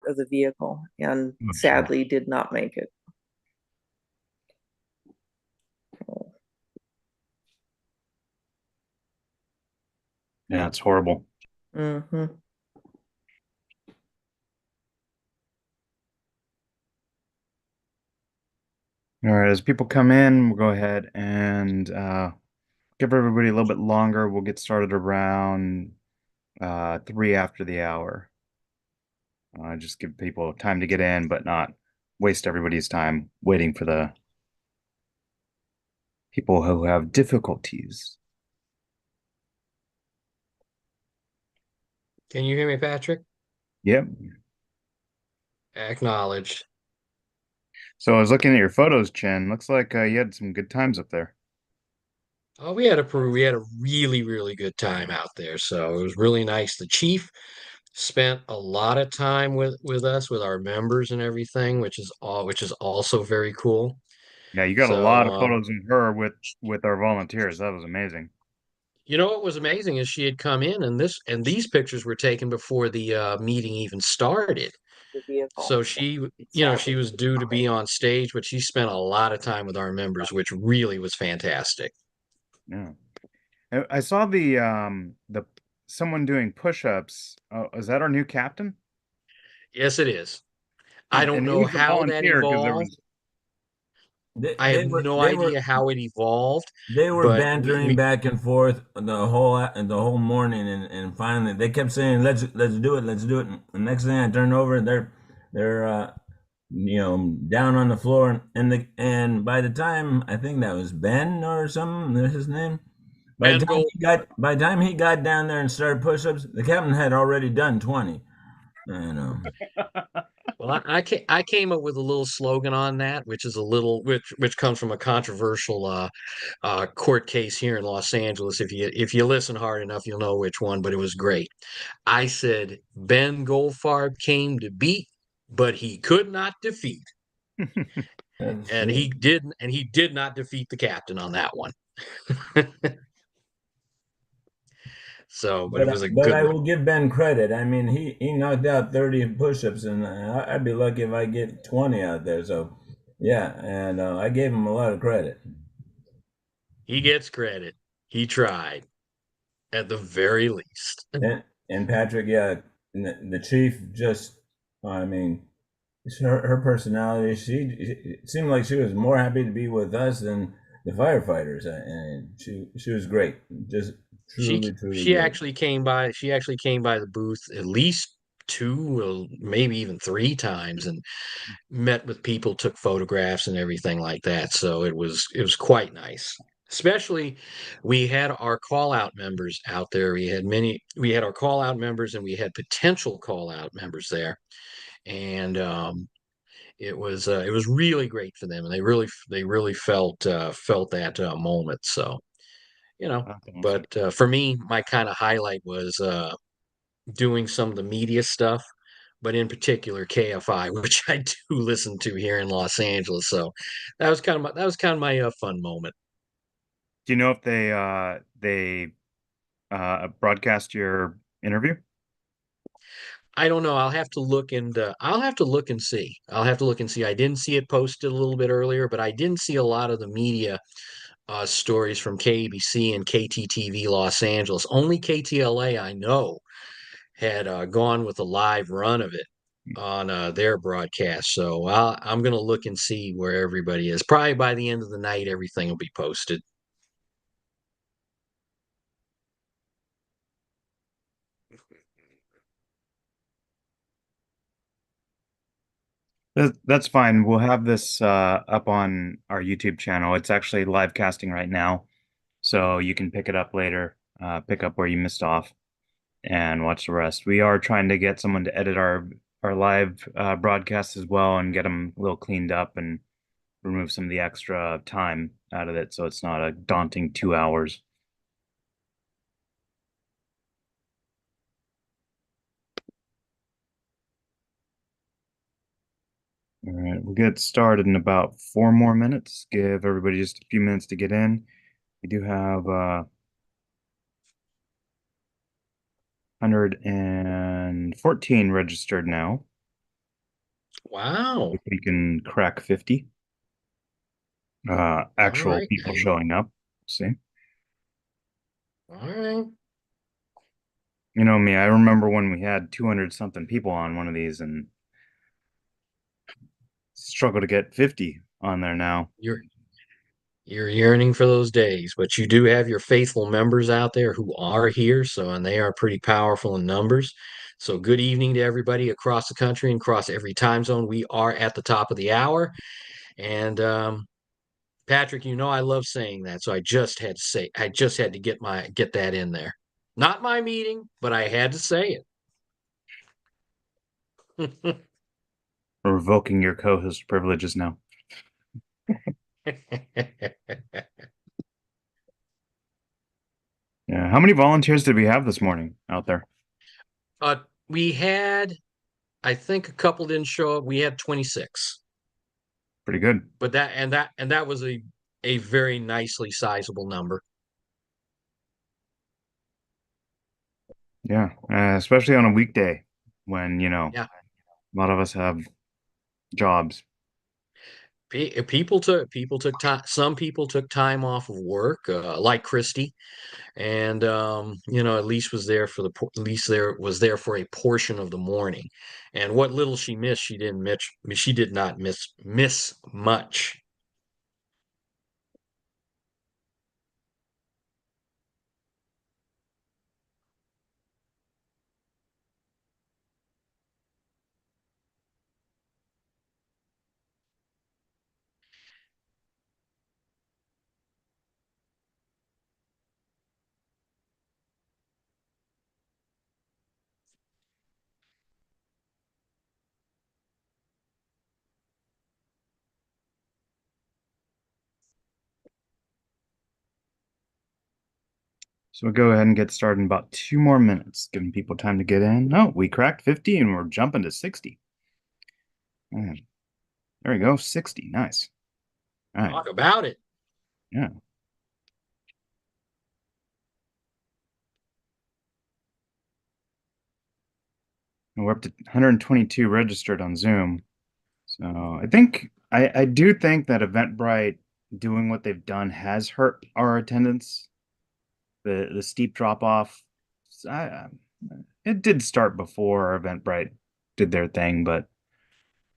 of the vehicle and Oh, sure. sadly did not make it. Yeah, it's horrible. Mm-hmm. All right, as people come in, we'll go ahead and give everybody a little bit longer. We'll get started around 3 after the hour. Just give people time to get in, but not waste everybody's time waiting for the people who have difficulties. Can you hear me, Patrick? Yep. Acknowledged. So I was looking at your photos, Chen. Looks like you had some good times up there. Oh, we had a really, really good time out there. So it was really nice. The chief spent a lot of time with us, with our members and everything, which is also very cool. Yeah, you got a lot So of photos of her with our volunteers. That was amazing. you know what was amazing is she had come in and these pictures were taken before the meeting even started. The vehicle So she sadly was did due to not make be it. on stage, but she spent a lot of time with our members, which really was fantastic. Yeah. I saw the someone doing push-ups. Oh, is that our new captain? Yes, it is. I don't And he know was a how that volunteer because there evolved. was I have no idea how it evolved, they were but bantering back and forth the whole morning, and finally they kept saying, let's do it, let's do it. And the next thing I turned over, they're down on the floor, and by the time I think that was Ben or something, that's his name. Ben Gold. By the time he got down there and started push-ups, the captain had already done 20. I know. Well, I came up with a little slogan on that, which is a little which comes from a controversial court case here in Los Angeles. If you listen hard enough, you'll know which one. But it was great. I said Ben Goldfarb came to beat, but he could not defeat, That's and true. he did not defeat the captain on that one. So, but it was a But good I one. will give Ben credit. I mean, he knocked out 30 push-ups, and I'd be lucky if I get 20 out there. So, yeah, and I gave him a lot of credit. He gets credit. He tried at the very least. And Patrick, yeah, the chief just, I mean, it's her personality. It seemed like she was more happy to be with us than the firefighters, and she was great. Just She truly, truly she great. actually came by. She actually came by the booth at least two, well, maybe even three times, and met with people, took photographs and everything like that. So it was quite nice. Especially, we had our call out members out there. We had our call out members, and we had potential call out members there, and it was really great for them, and they really felt that moment. So That's awesome. but for me, my kind of highlight was doing some of the media stuff, but in particular KFI, which I do listen to here in Los Angeles. So that was kind of my fun moment. Do you know if they broadcast your interview? I don't know. I'll have to look and see. I'll have to look and see. I didn't see it posted a little bit earlier, but I didn't see a lot of the media stories from KABC and KTTV Los Angeles. Only KTLA I know had gone with a live run of it on their broadcast. So I'm going to look and see where everybody is. Probably by the end of the night, everything will be posted. That's fine. We'll have this up on our YouTube channel. It's actually live casting right now, so you can pick it up later, pick up where you missed off, and watch the rest. We are trying to get someone to edit our live broadcasts as well and get them a little cleaned up and remove some of the extra time out of it, so it's not a daunting 2 hours. All right, we'll get started in about 4 more minutes. Give everybody just a few minutes to get in. We do have 114 registered now. Wow. If we can crack 50 All actual right. people showing up. See, All right. you know me, I remember when we had 200 something people on one of these and struggle to get 50 on there now. You're you're yearning for those days, but you do have your faithful members out there who are here, so and they are pretty powerful in numbers. So good evening to everybody across the country and across every time zone. We are at the top of the hour, and Patrick, you know I love saying that, so I just had to get that in there. Not my meeting, but I had to say it. Revoking your co-host privileges now. Yeah. How many volunteers did we have this morning out there? uh, we had, I think a couple didn't show up. We had 26, Pretty good. but that was a very nicely sizable number. Yeah. Especially on a weekday when, Yeah. a lot of us have jobs. People took time. Some people took time off of work, like Christy, and at least was there for at least there was there for a portion of the morning. And what little she missed, she didn't miss. She did not miss much. So we'll go ahead and get started in about 2 more minutes, giving people time to get in. Oh, we cracked 50 and we're jumping to 60. And there we go, 60. Nice. All right. Talk about it. Yeah. And we're up to 122 registered on Zoom. So I do think that Eventbrite doing what they've done has hurt our attendance. The steep drop off. It did start before Eventbrite did their thing, but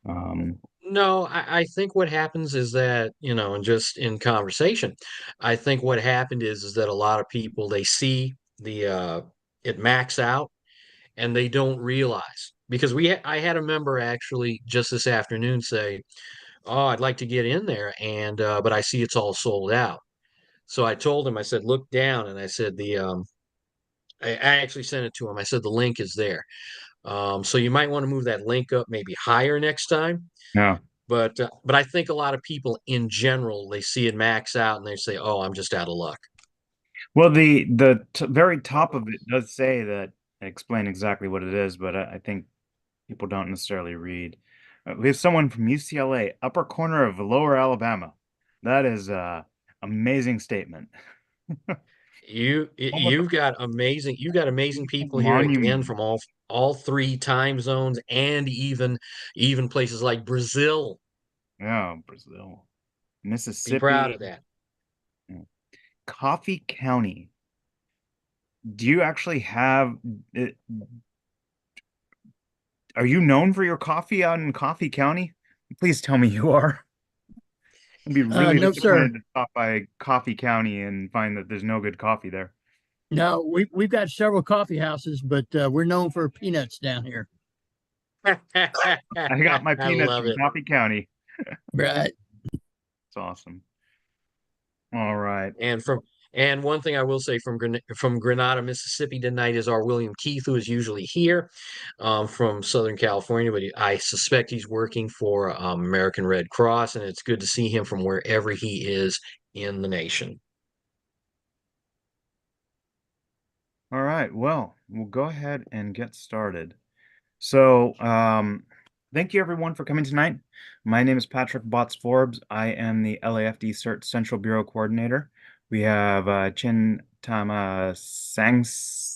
No, I think what happens is that, and just in conversation, I think what happened is that a lot of people they see the it max out and they don't realize because I had a member actually just this afternoon say, "Oh, I'd like to get in there and but I see it's all sold out." So I told him, I said, "Look down," and I said I actually sent it to him. I said the link is there. So you might want to move that link up maybe higher next time. no. But I think a lot of people in general they see it max out and they say, "Oh, I'm just out of luck." Well, the very top of it does say that explain exactly what it is, but I think people don't necessarily read. We have someone from UCLA, upper corner of Lower Alabama. That is a amazing statement. Home of You got amazing the people here again monument. from all three time zones and even places like Brazil. Yeah, Brazil, Be proud Mississippi, of that. yeah. Coffee County. Do you actually have it? Are you known for your coffee out in Coffee County? Please tell me you are. I'd be really No, sir. disappointed to stop by Coffee County and find that there's no good coffee there. No, we've got several coffee houses, but we're known for peanuts down here. I got my I peanuts love from it. Coffee County. Right. It's awesome. All right. And from and one thing I will say from Grenada, Mississippi tonight is our William Keith, who is usually here from Southern California, but I suspect he's working for American Red Cross, and it's good to see him from wherever he is in the nation. All right. Well, we'll go ahead and get started. So, thank you everyone for coming tonight. My name is Patrick Botts Forbes. I am the LAFD CERT Central Bureau Coordinator. We have Chin Tama Sangsi,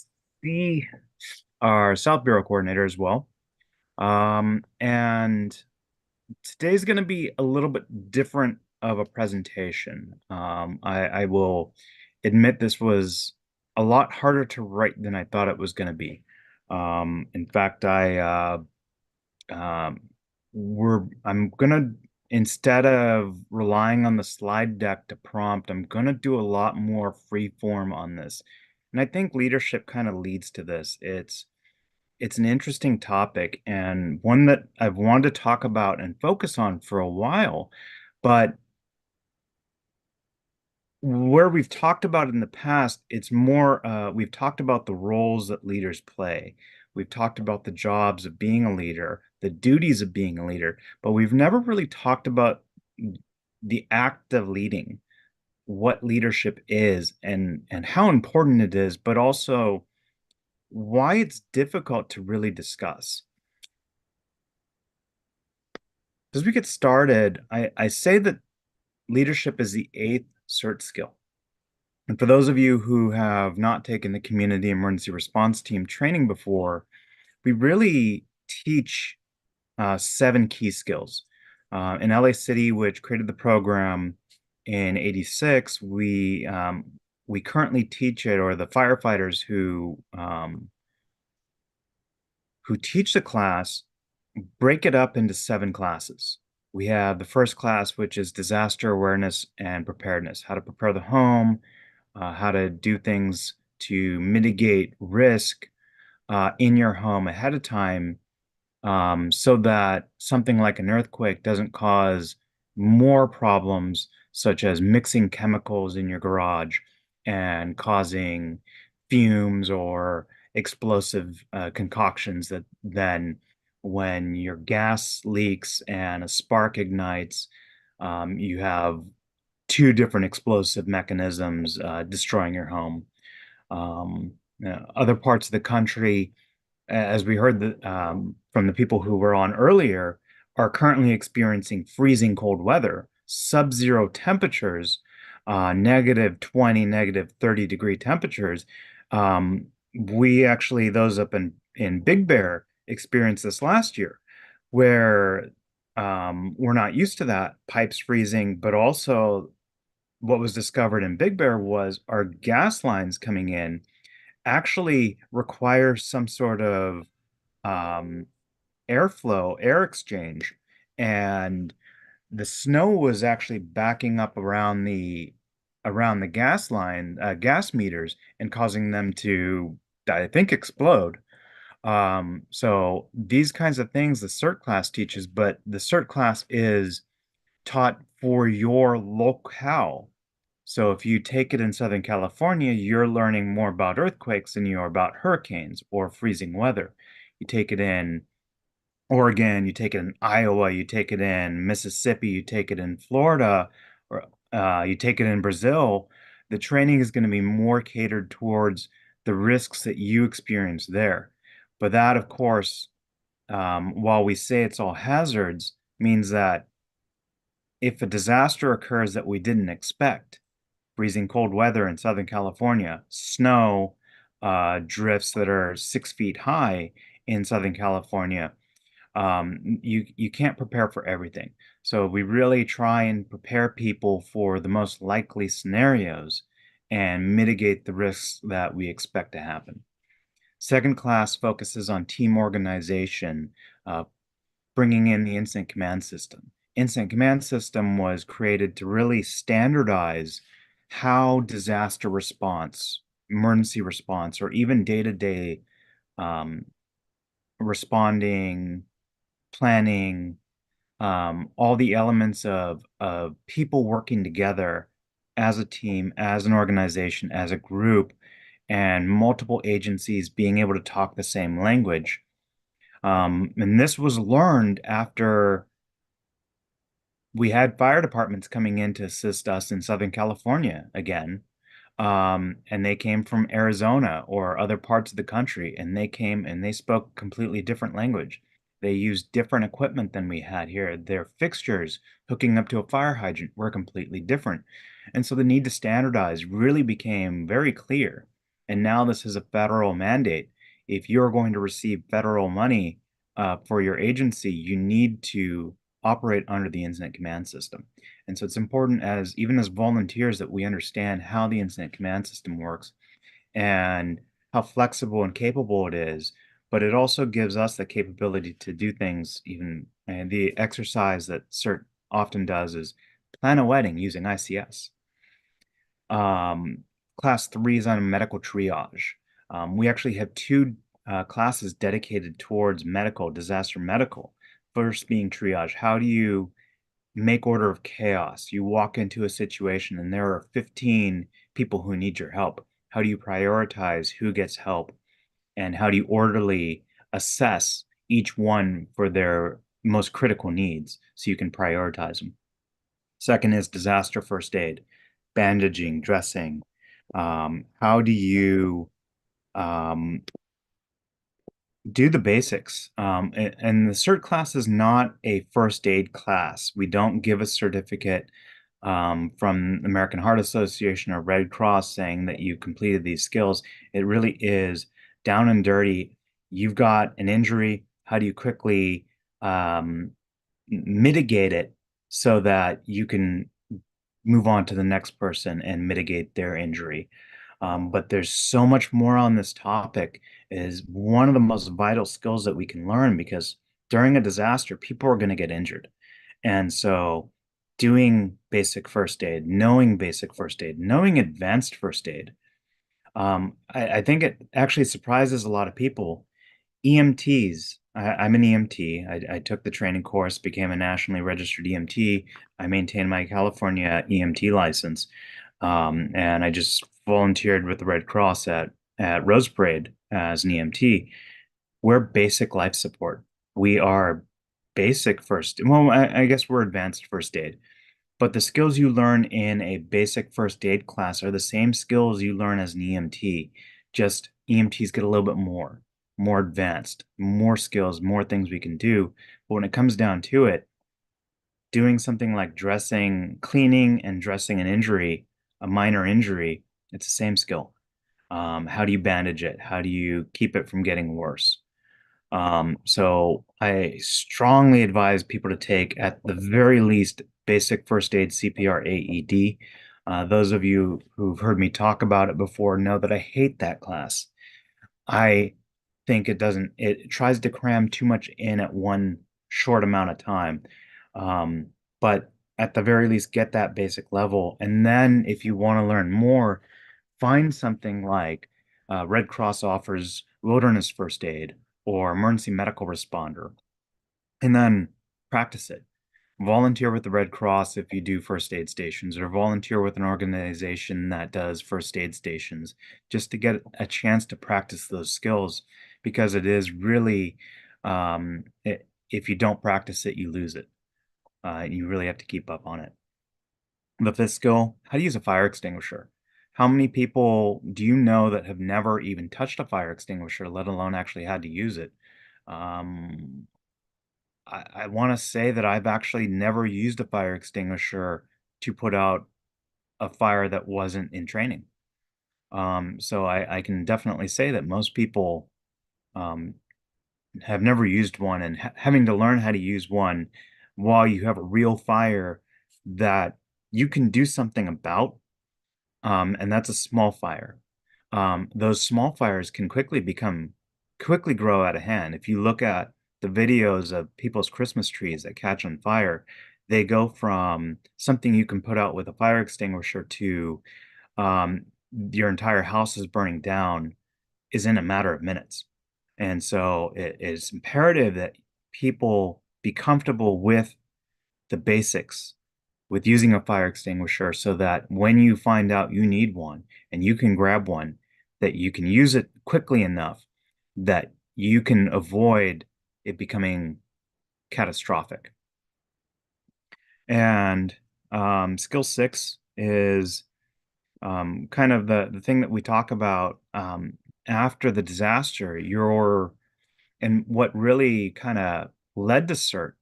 our South Bureau Coordinator as well. And today's going to be a little bit different of a presentation. I will admit this was a lot harder to write than I thought it was going to be. In fact, um, I'm gonna, instead of relying on the slide deck to prompt, I'm gonna do a lot more free form on this. And I think leadership kind of leads to this. It's an interesting topic and one that I've wanted to talk about and focus on for a while, but where we've talked about it in the past, it's more, we've talked about the roles that leaders play. We've talked about the jobs of being a leader, the duties of being a leader, but we've never really talked about the act of leading, what leadership is and how important it is, but also why it's difficult to really discuss. As we get started, I say that leadership is the eighth CERT skill. And for those of you who have not taken the community emergency response team training before, we really teach 7 key skills. In LA City, which created the program in '86, we currently teach it, or the firefighters who teach the class break it up into 7 classes. We have the first class, which is disaster awareness and preparedness, how to prepare the home, how to do things to mitigate risk in your home ahead of time, so that something like an earthquake doesn't cause more problems, such as mixing chemicals in your garage and causing fumes or explosive concoctions that then, when your gas leaks and a spark ignites, you have 2 different explosive mechanisms destroying your home. Other parts of the country, as we heard from the people who were on earlier, are currently experiencing freezing cold weather, sub-zero temperatures, -20, -30 degree temperatures. We actually, those up in Big Bear, experienced this last year, where we're not used to that, pipes freezing, but also what was discovered in Big Bear was our gas lines coming in actually require some sort of um, airflow, air exchange, and the snow was actually backing up around the gas line, gas meters, and causing them to, I think, explode. So these kinds of things the CERT class teaches, but the CERT class is taught for your locale. So if you take it in Southern California, you're learning more about earthquakes than you are about hurricanes or freezing weather. You take it in Oregon, you take it in Iowa, you take it in Mississippi, you take it in Florida, or you take it in Brazil, the training is going to be more catered towards the risks that you experience there. But that, of course, while we say it's all hazards, means that if a disaster occurs that we didn't expect, freezing cold weather in Southern California, snow, drifts that are 6 feet high in Southern California, you can't prepare for everything. So we really try and prepare people for the most likely scenarios and mitigate the risks that we expect to happen. Second class focuses on team organization, bringing in the incident command system. Incident command system was created to really standardize how disaster response, emergency response, or even day-to-day responding, planning, all the elements of people working together as a team, as an organization, as a group, and multiple agencies being able to talk the same language. And this was learned after we had fire departments coming in to assist us in Southern California again. And they came from Arizona or other parts of the country, and they came and they spoke completely different language. They used different equipment than we had here. Their fixtures hooking up to a fire hydrant were completely different. And so the need to standardize really became very clear. And now this is a federal mandate. If you're going to receive federal money for your agency, you need to operate under the incident command system. And so it's important, even as volunteers, that we understand how the incident command system works and how flexible and capable it is. But it also gives us the capability to do things and the exercise that CERT often does is plan a wedding using ICS. Class 3 is on medical triage. We actually have two classes dedicated towards disaster medical. First being triage. How do you make order of chaos? You walk into a situation and there are 15 people who need your help. How do you prioritize who gets help? And how do you orderly assess each one for their most critical needs so you can prioritize them? Second is disaster first aid, bandaging, dressing. How do you do the basics? And the CERT class is not a first aid class. We don't give a certificate from the American Heart Association or Red Cross saying that you completed these skills. It really is down and dirty. You've got an injury. How do you quickly mitigate it so that you can move on to the next person and mitigate their injury? But there's so much more on this topic. Is one of the most vital skills that we can learn, because during a disaster, people are going to get injured. And so doing basic first aid, knowing advanced first aid, I think it actually surprises a lot of people. EMTs, I'm an EMT. I took the training course, became a nationally registered EMT. I maintain my California EMT license. And I just volunteered with the Red Cross at Rose Parade as an EMT. We're basic life support. We are basic first. Well, I guess we're advanced first aid. But the skills you learn in a basic first aid class are the same skills you learn as an EMT. Just EMTs get a little bit more advanced, more skills, more things we can do. But when it comes down to it, doing something like cleaning and dressing an injury, a minor injury, it's the same skill. How do you bandage it? How do you keep it from getting worse? So I strongly advise people to take, at the very least, basic first aid CPR AED. Those of you who've heard me talk about it before know that I hate that class. I think it tries to cram too much in at one short amount of time. But at the very least, get that basic level. And then if you want to learn more, find something like Red Cross offers wilderness first aid or emergency medical responder, and then practice it. Volunteer with the Red Cross if you do first aid stations, or volunteer with an organization that does first aid stations, just to get a chance to practice those skills, because it is really, if you don't practice it, you lose it. You really have to keep up on it. The fifth skill, how to use a fire extinguisher. How many people do you know that have never even touched a fire extinguisher, let alone actually had to use it? I want to say that I've actually never used a fire extinguisher to put out a fire that wasn't in training. So I can definitely say that most people have never used one, and having to learn how to use one while you have a real fire that you can do something about, and that's a small fire. Those small fires can quickly grow out of hand. If you look at the videos of people's Christmas trees that catch on fire, they go from something you can put out with a fire extinguisher to your entire house is burning down is in a matter of minutes. And so it is imperative that people be comfortable with the basics, with using a fire extinguisher, so that when you find out you need one and you can grab one, that you can use it quickly enough that you can avoid it becoming catastrophic. And skill 6 is kind of the thing that we talk about after the disaster. And what really kind of led to CERT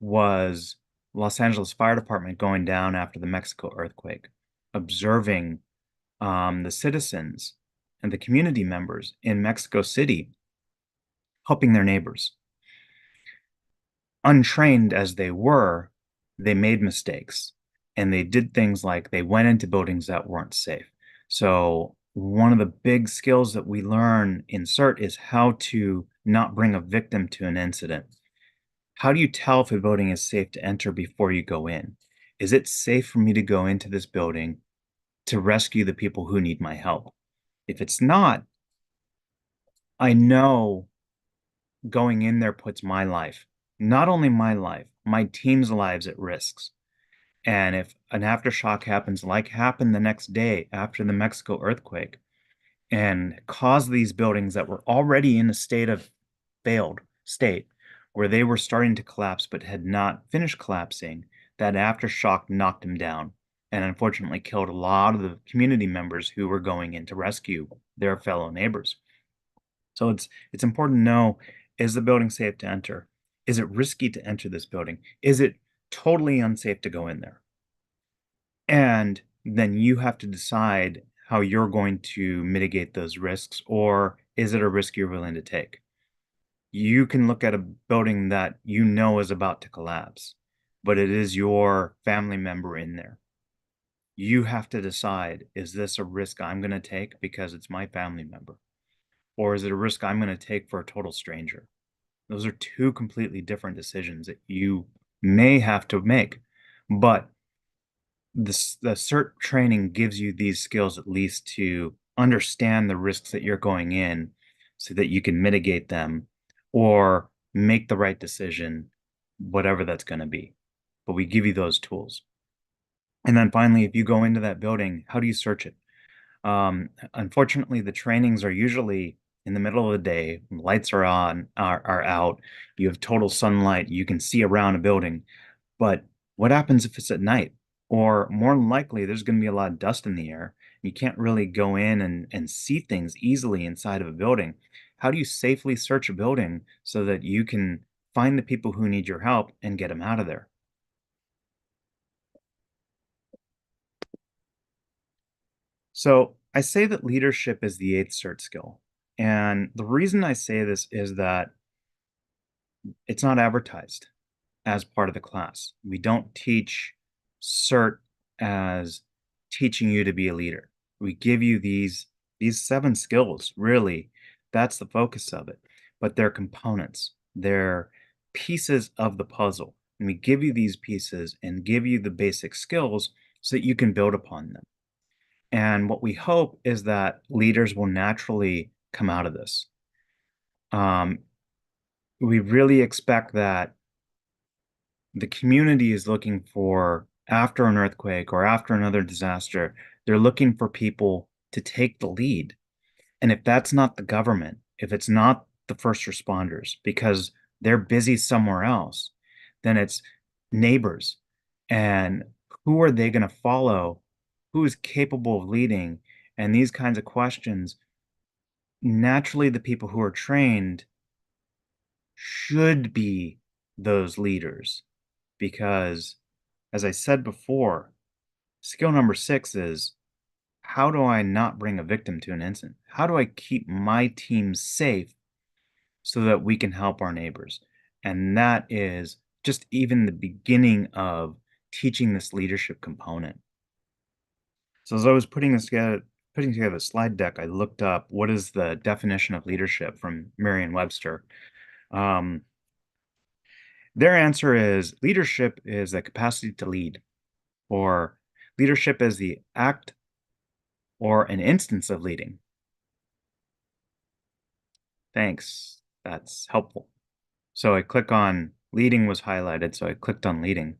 was Los Angeles Fire Department going down after the Mexico earthquake, observing the citizens and the community members in Mexico City helping their neighbors. untrained as they were, they made mistakes and they did things like they went into buildings that weren't safe. So one of the big skills that we learn in CERT is how to not bring a victim to an incident. How do you tell if a building is safe to enter before you go in? Is it safe for me to go into this building to rescue the people who need my help? If it's not, I know going in there puts my life, not only my life, my team's lives at risks. And if an aftershock happens, like happened the next day after the Mexico earthquake, and caused these buildings that were already in a state of failed state, where they were starting to collapse but had not finished collapsing, that aftershock knocked them down and unfortunately killed a lot of the community members who were going in to rescue their fellow neighbors. So it's important to know, is the building safe to enter? Is it risky to enter this building? Is it totally unsafe to go in there? And then you have to decide how you're going to mitigate those risks, or is it a risk you're willing to take? You can look at a building that you know is about to collapse, but it is your family member in there. You have to decide, is this a risk I'm going to take because it's my family member? Or is it a risk I'm going to take for a total stranger? Those are two completely different decisions that you may have to make. But the CERT training gives you these skills at least to understand the risks that you're going in so that you can mitigate them or make the right decision, whatever that's going to be. But we give you those tools. And then finally, if you go into that building, how do you search it? Unfortunately, the trainings are usually in the middle of the day, lights are on, are out, you have total sunlight, you can see around a building. But what happens if it's at night? Or more than likely, there's going to be a lot of dust in the air. You can't really go in and see things easily inside of a building. How do you safely search a building so that you can find the people who need your help and get them out of there? So I say that leadership is the eighth CERT skill. And the reason I say this is that it's not advertised as part of the class. We don't teach CERT as teaching you to be a leader. We give you these 7 skills, really. That's the focus of it. But they're components. They're pieces of the puzzle. And we give you these pieces and give you the basic skills so that you can build upon them. And what we hope is that leaders will naturally come out of this. We really expect that the community is looking for, after an earthquake or after another disaster, they're looking for people to take the lead. And if that's not the government, if it's not the first responders, because they're busy somewhere else, then it's neighbors. And who are they going to follow? Who is capable of leading? And these kinds of questions, naturally, the people who are trained should be those leaders. Because, as I said before, skill number 6 is, how do I not bring a victim to an incident? How do I keep my team safe so that we can help our neighbors? And that is just even the beginning of teaching this leadership component. So as I was putting together the slide deck, I looked up what is the definition of leadership from Merriam-Webster. Their answer is, leadership is the capacity to lead, or leadership is the act or an instance of leading. Thanks, that's helpful. So I click on leading was highlighted, so I clicked on leading,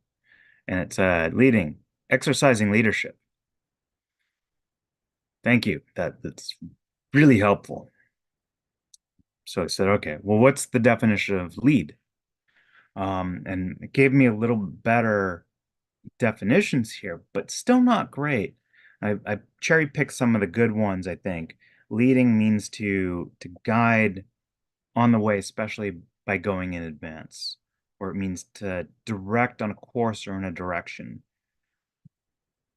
and it said leading, exercising leadership. Thank you, that's really helpful. So I said, okay, well, what's the definition of lead? And it gave me a little better definitions here, but still not great. I cherry picked some of the good ones, I think. Leading means to guide on the way, especially by going in advance, or it means to direct on a course or in a direction.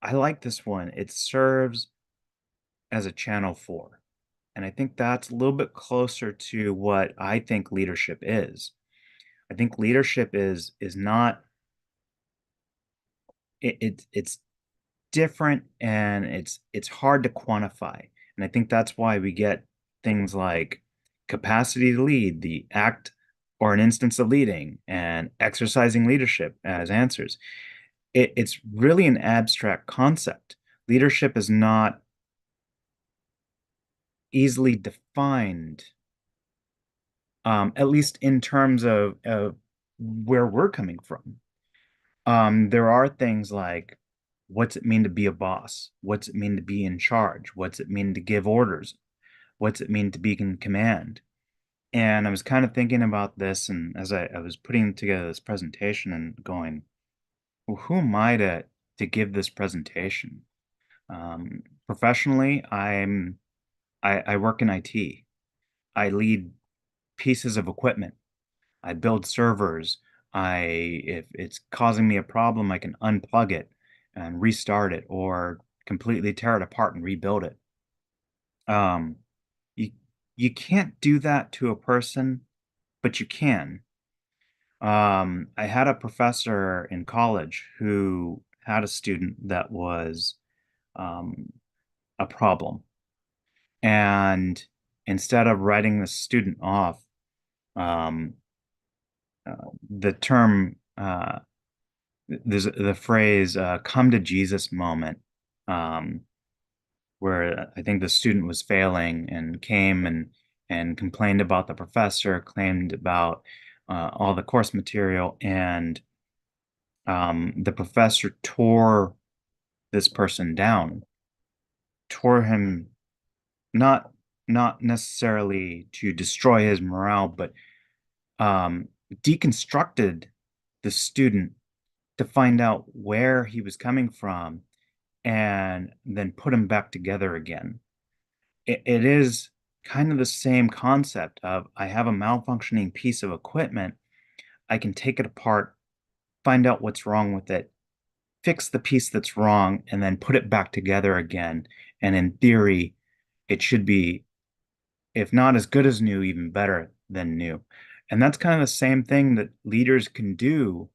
I like this one. It serves as a channel for, and I think that's a little bit closer to what I think leadership is. I think leadership is not it's different, and it's hard to quantify. And I think that's why we get things like capacity to lead, the act or an instance of leading, and exercising leadership as answers. It's really an abstract concept. Leadership is not easily defined, at least in terms of where we're coming from. There are things like, what's it mean to be a boss? What's it mean to be in charge? What's it mean to give orders? What's it mean to be in command? And I was kind of thinking about this, and as I was putting together this presentation and going, well, who am I to give this presentation? Professionally, I work in IT. I lead pieces of equipment. I build servers. If it's causing me a problem, I can unplug it and restart it, or completely tear it apart and rebuild it. Um, you you can't do that to a person, but you can. I had a professor in college who had a student that was um, a problem. And instead of writing the student off, um, the term, there's the phrase, come to Jesus moment, um, where I think the student was failing and came and complained about the professor, claimed about all the course material, and the professor tore this person down, tore him, not not necessarily to destroy his morale, but um, deconstructed the student to find out where he was coming from, and then put him back together again. It is kind of the same concept of, I have a malfunctioning piece of equipment. I can take it apart, find out what's wrong with it, fix the piece that's wrong, and then put it back together again. And in theory, it should be, if not as good as new, even better than new. And that's kind of the same thing that leaders can do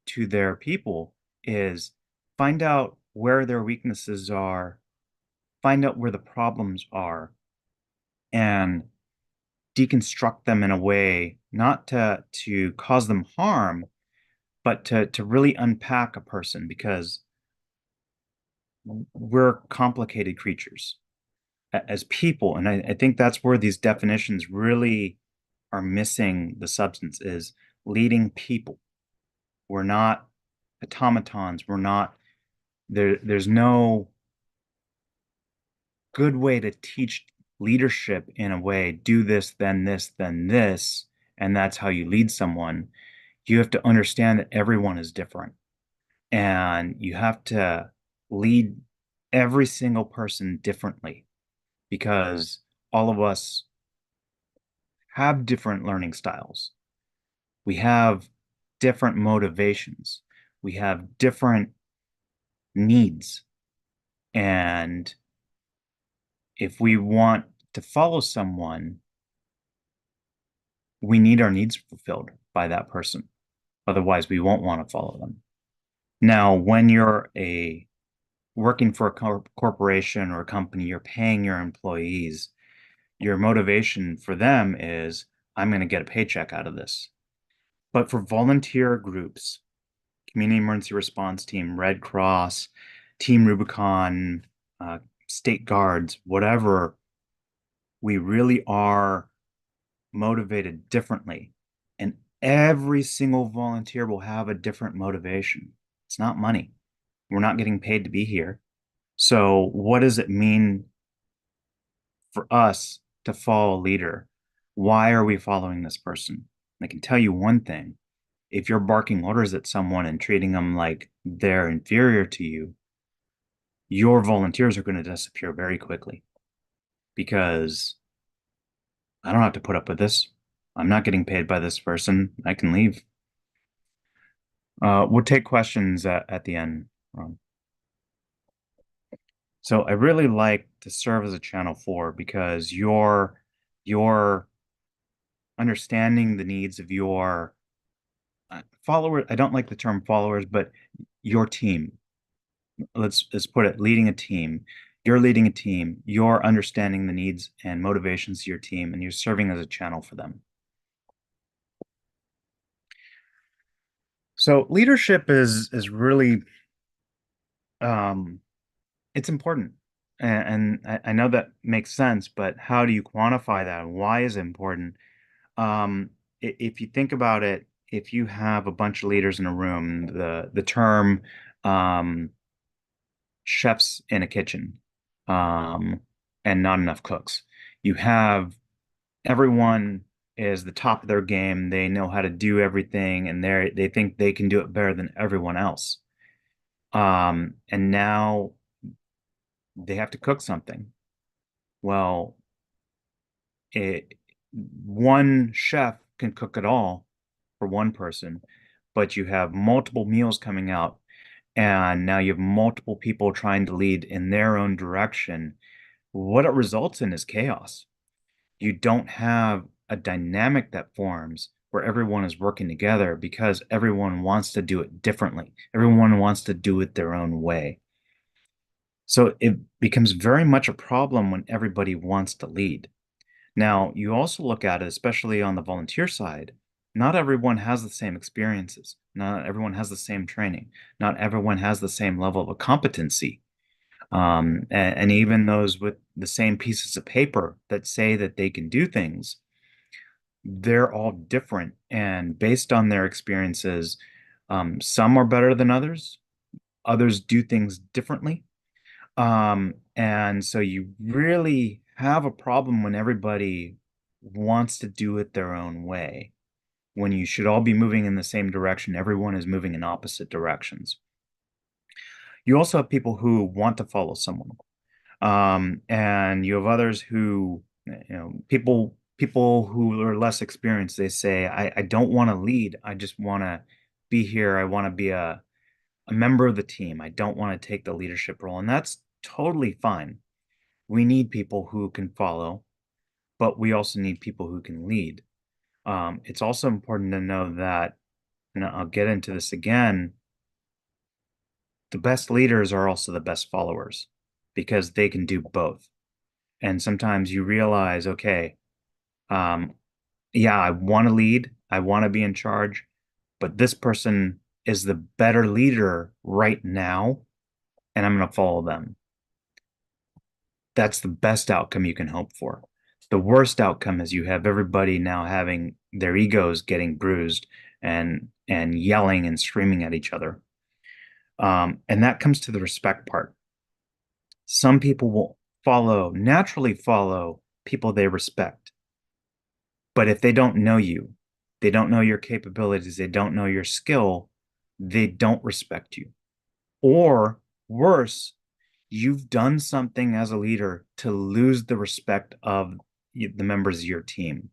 to their people, is find out where their weaknesses are, find out where the problems are, and deconstruct them in a way not to cause them harm, but to really unpack a person, because we're complicated creatures as people. And I think that's where these definitions really are missing the substance, is leading people. We're not automatons. We're not there's no good way to teach leadership in a way, do this, then this, and that's how you lead someone. You have to understand that everyone is different, and you have to lead every single person differently, because all of us have different learning styles. We have different motivations. We have different needs. And if we want to follow someone, we need our needs fulfilled by that person. Otherwise, we won't want to follow them. Now, when you're working for a corporation or a company, you're paying your employees, your motivation for them is, I'm going to get a paycheck out of this. But for volunteer groups, Community Emergency Response Team, Red Cross, Team Rubicon, State Guards, whatever, we really are motivated differently. And every single volunteer will have a different motivation. It's not money. We're not getting paid to be here. So what does it mean for us to follow a leader? Why are we following this person? I can tell you one thing. If you're barking orders at someone and treating them like they're inferior to you, your volunteers are going to disappear very quickly, because I don't have to put up with this. I'm not getting paid by this person. I can leave. We'll take questions at the end, Ron. So I really like to serve as a channel 4, because you're understanding the needs of your follower. I don't like the term followers, but your team. Let's put it, leading a team. You're leading a team. You're understanding the needs and motivations of your team, and you're serving as a channel for them. So leadership is really it's important. And I know that makes sense, but how do you quantify that? Why is it important? If you think about it, if you have a bunch of leaders in a room, the term um, chefs in a kitchen, um, and not enough cooks. You have everyone is the top of their game. They know how to do everything, and they think they can do it better than everyone else. And now they have to cook something. Well, it one chef can cook it all for one person, but you have multiple meals coming out, and now you have multiple people trying to lead in their own direction. What it results in is chaos. You don't have a dynamic that forms where everyone is working together because everyone wants to do it differently. Everyone wants to do it their own way. So it becomes very much a problem when everybody wants to lead. Now, you also look at it, especially on the volunteer side, not everyone has the same experiences. Not everyone has the same training. Not everyone has the same level of competency. And even those with the same pieces of paper that say that they can do things, they're all different. And based on their experiences, some are better than others. Others do things differently. And so you really have a problem when everybody wants to do it their own way. When you should all be moving in the same direction, everyone is moving in opposite directions. You also have people who want to follow someone. And you have others who, people who are less experienced, they say, I don't want to lead. I just want to be here. I want to be a member of the team. I don't want to take the leadership role. And that's totally fine. We need people who can follow, but we also need people who can lead. It's also important to know that, and I'll get into this again, the best leaders are also the best followers because they can do both. And sometimes you realize, okay, yeah, I want to lead, I want to be in charge, but this person is the better leader right now, and I'm going to follow them. That's the best outcome you can hope for. The worst outcome is you have everybody now having their egos getting bruised and yelling and screaming at each other. And that comes to the respect part. Some people will naturally follow people they respect. But if they don't know you, they don't know your capabilities, they don't know your skill, they don't respect you. Or worse, you've done something as a leader to lose the respect of the members of your team.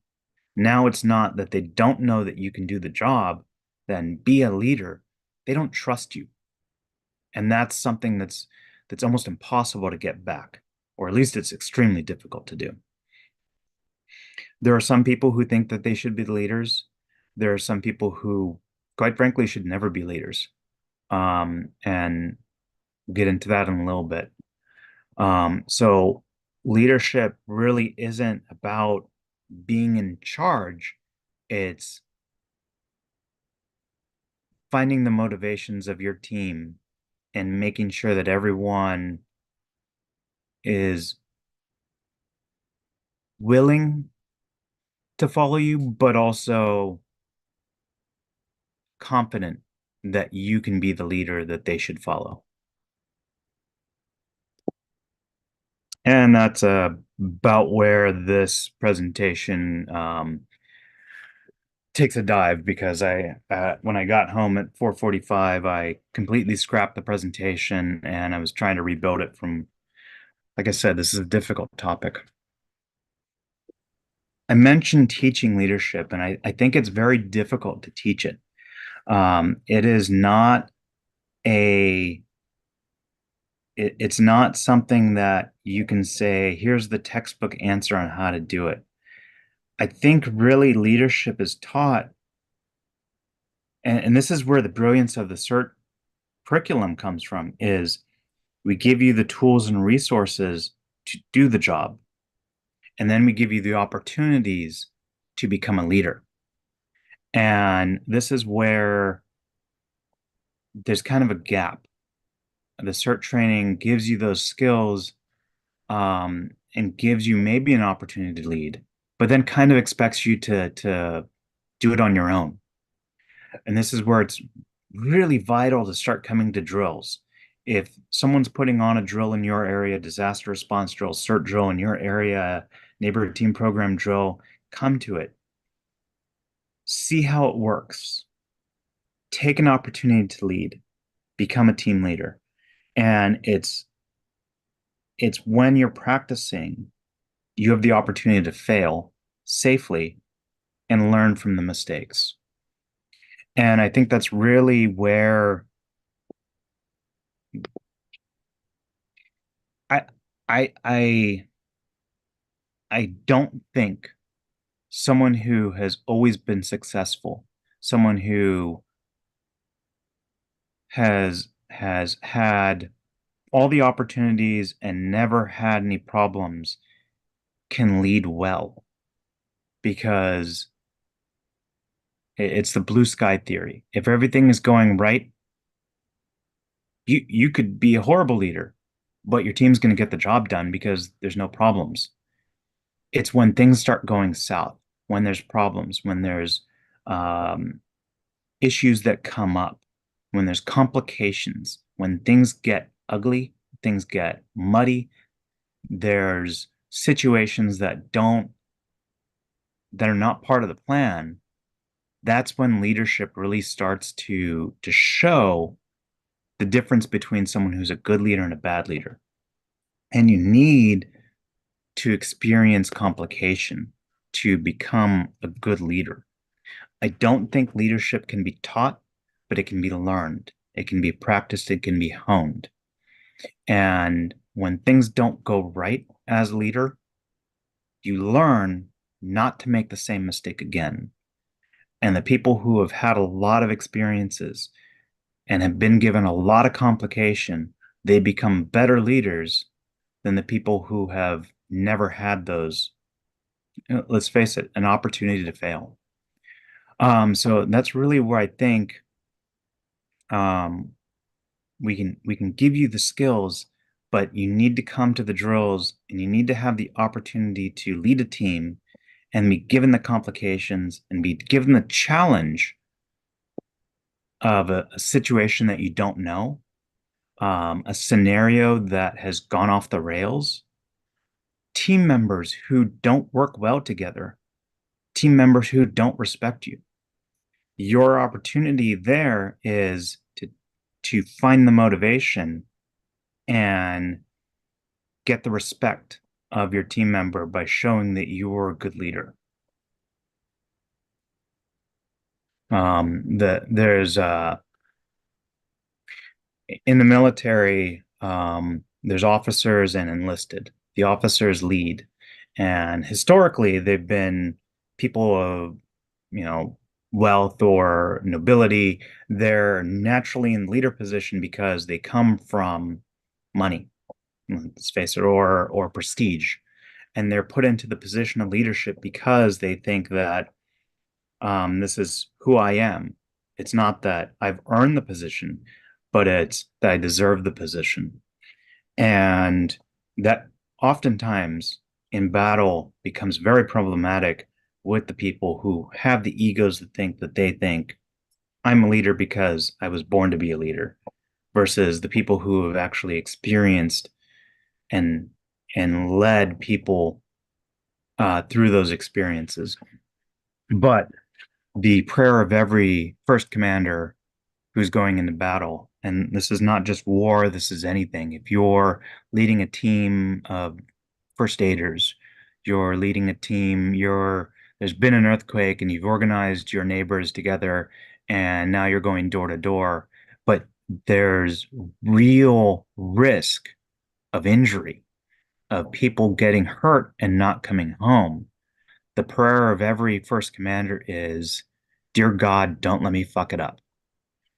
Now it's not that they don't know that you can do the job, then be a leader. They don't trust you. And that's something that's almost impossible to get back, or at least it's extremely difficult to do. There are some people who think that they should be the leaders. There are some people who, quite frankly, should never be leaders. And we'll get into that in a little bit. So leadership really isn't about being in charge. It's finding the motivations of your team and making sure that everyone is willing to follow you, but also confident that you can be the leader that they should follow. And that's about where this presentation takes a dive, because when I got home at 4:45, I completely scrapped the presentation and I was trying to rebuild it from, like I said, this is a difficult topic. I mentioned teaching leadership, and I think it's very difficult to teach it. It is not it's not something that you can say, here's the textbook answer on how to do it. I think really leadership is taught And this is where the brilliance of the CERT curriculum comes from, is we give you the tools and resources to do the job. And then we give you the opportunities to become a leader. And this is where there's kind of a gap. The CERT training gives you those skills, and gives you maybe an opportunity to lead, but then kind of expects you to do it on your own. And this is where it's really vital to start coming to drills. If someone's putting on a drill in your area, disaster response drill, CERT drill in your area, neighborhood team program drill, come to it. See how it works. Take an opportunity to lead, become a team leader. And it's when you're practicing, you have the opportunity to fail safely and learn from the mistakes. And I think that's really where I I I I don't think someone who has always been successful, someone who has had all the opportunities and never had any problems can lead well, because it's the blue sky theory. If everything is going right, you could be a horrible leader, but your team's going to get the job done because there's no problems. It's when things start going south, when there's problems, when there's issues that come up, when there's complications, when things get ugly, things get muddy, there's situations that are not part of the plan. That's when leadership really starts to show the difference between someone who's a good leader and a bad leader. And you need to experience complication to become a good leader. I don't think leadership can be taught, but it can be learned. It can be practiced. It can be honed. And when things don't go right as a leader, you learn not to make the same mistake again. And the people who have had a lot of experiences and have been given a lot of complication, they become better leaders than the people who have never had those, let's face it, an opportunity to fail. So that's really where I think um, we can give you the skills, but you need to come to the drills and you need to have the opportunity to lead a team and be given the complications and be given the challenge of a situation that you don't know, a scenario that has gone off the rails, team members who don't work well together, team members who don't respect you. Your opportunity there is to find the motivation and get the respect of your team member by showing that you're a good leader. There's in the military, there's officers and enlisted. The officers lead, and historically they've been people of, wealth or nobility. They're naturally in leader position because they come from money, let's face it, or prestige, and they're put into the position of leadership because they think that this is who I am. It's not that I've earned the position, but it's that I deserve the position. And that oftentimes in battle becomes very problematic with the people who have the egos that think I'm a leader because I was born to be a leader, versus the people who have actually experienced and led people through those experiences. But the prayer of every first commander who's going into battle, and this is not just war, this is anything. If you're leading a team of first aiders, you're leading a team, there's been an earthquake and you've organized your neighbors together and now you're going door to door, but there's real risk of injury, of people getting hurt and not coming home. The prayer of every first commander is dear God, don't let me fuck it up.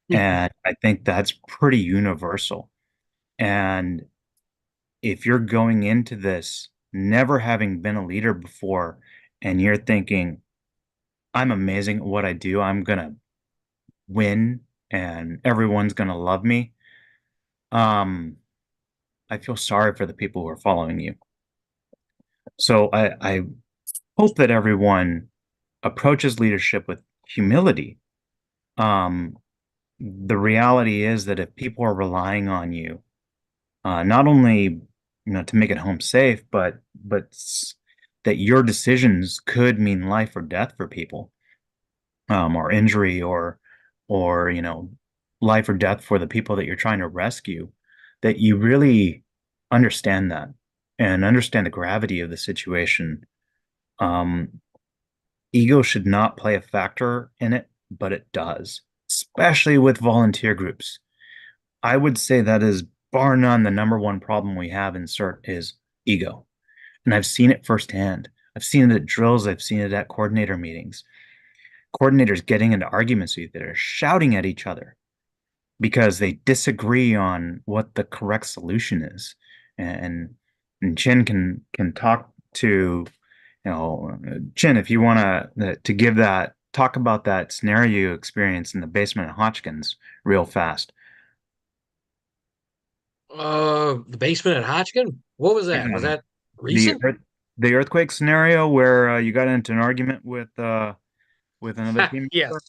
And I think that's pretty universal. And if you're going into this never having been a leader before and you're thinking, I'm amazing at what I do, I'm gonna win and everyone's gonna love me, um, I feel sorry for the people who are following you. So I hope that everyone approaches leadership with humility. Um, the reality is that if people are relying on you, not only to make it home safe, but that your decisions could mean life or death for people, or injury, or life or death for the people that you're trying to rescue, that you really understand that and understand the gravity of the situation. Um, Ego should not play a factor in it, but it does, especially with volunteer groups. I would say that is bar none the number one problem we have in CERT is ego. And I've seen it firsthand. I've seen it at drills, I've seen it at coordinator meetings. Coordinators getting into arguments with each other, shouting at each other because they disagree on what the correct solution is. And and Chin can talk to, Chin, if you want to give that talk about that scenario experience in the basement of Hotchkins real fast. The basement at Hodgkin? What was that? Was Yeah. that The recent? the earthquake scenario where you got into an argument with another team Yes. member.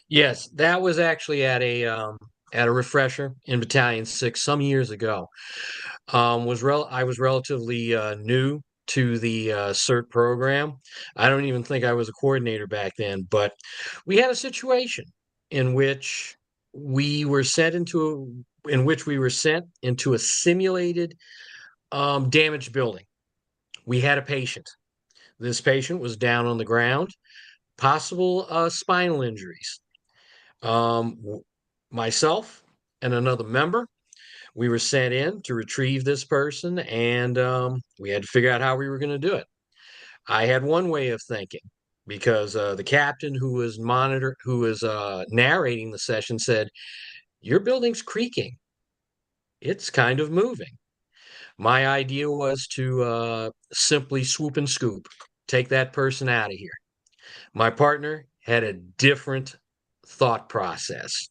Yes, that was actually at a refresher in Battalion 6 some years ago. I was relatively new to the CERT program. I don't even think I was a coordinator back then, but we had a situation in which we were sent into a simulated damaged building. We had a patient. This patient was down on the ground, possible spinal injuries. Myself and another member, we were sent in to retrieve this person, and we had to figure out how we were going to do it. I had one way of thinking because the captain who was narrating the session said, "Your building's creaking. It's kind of moving." My idea was to simply swoop and scoop, take that person out of here. My partner had a different thought process.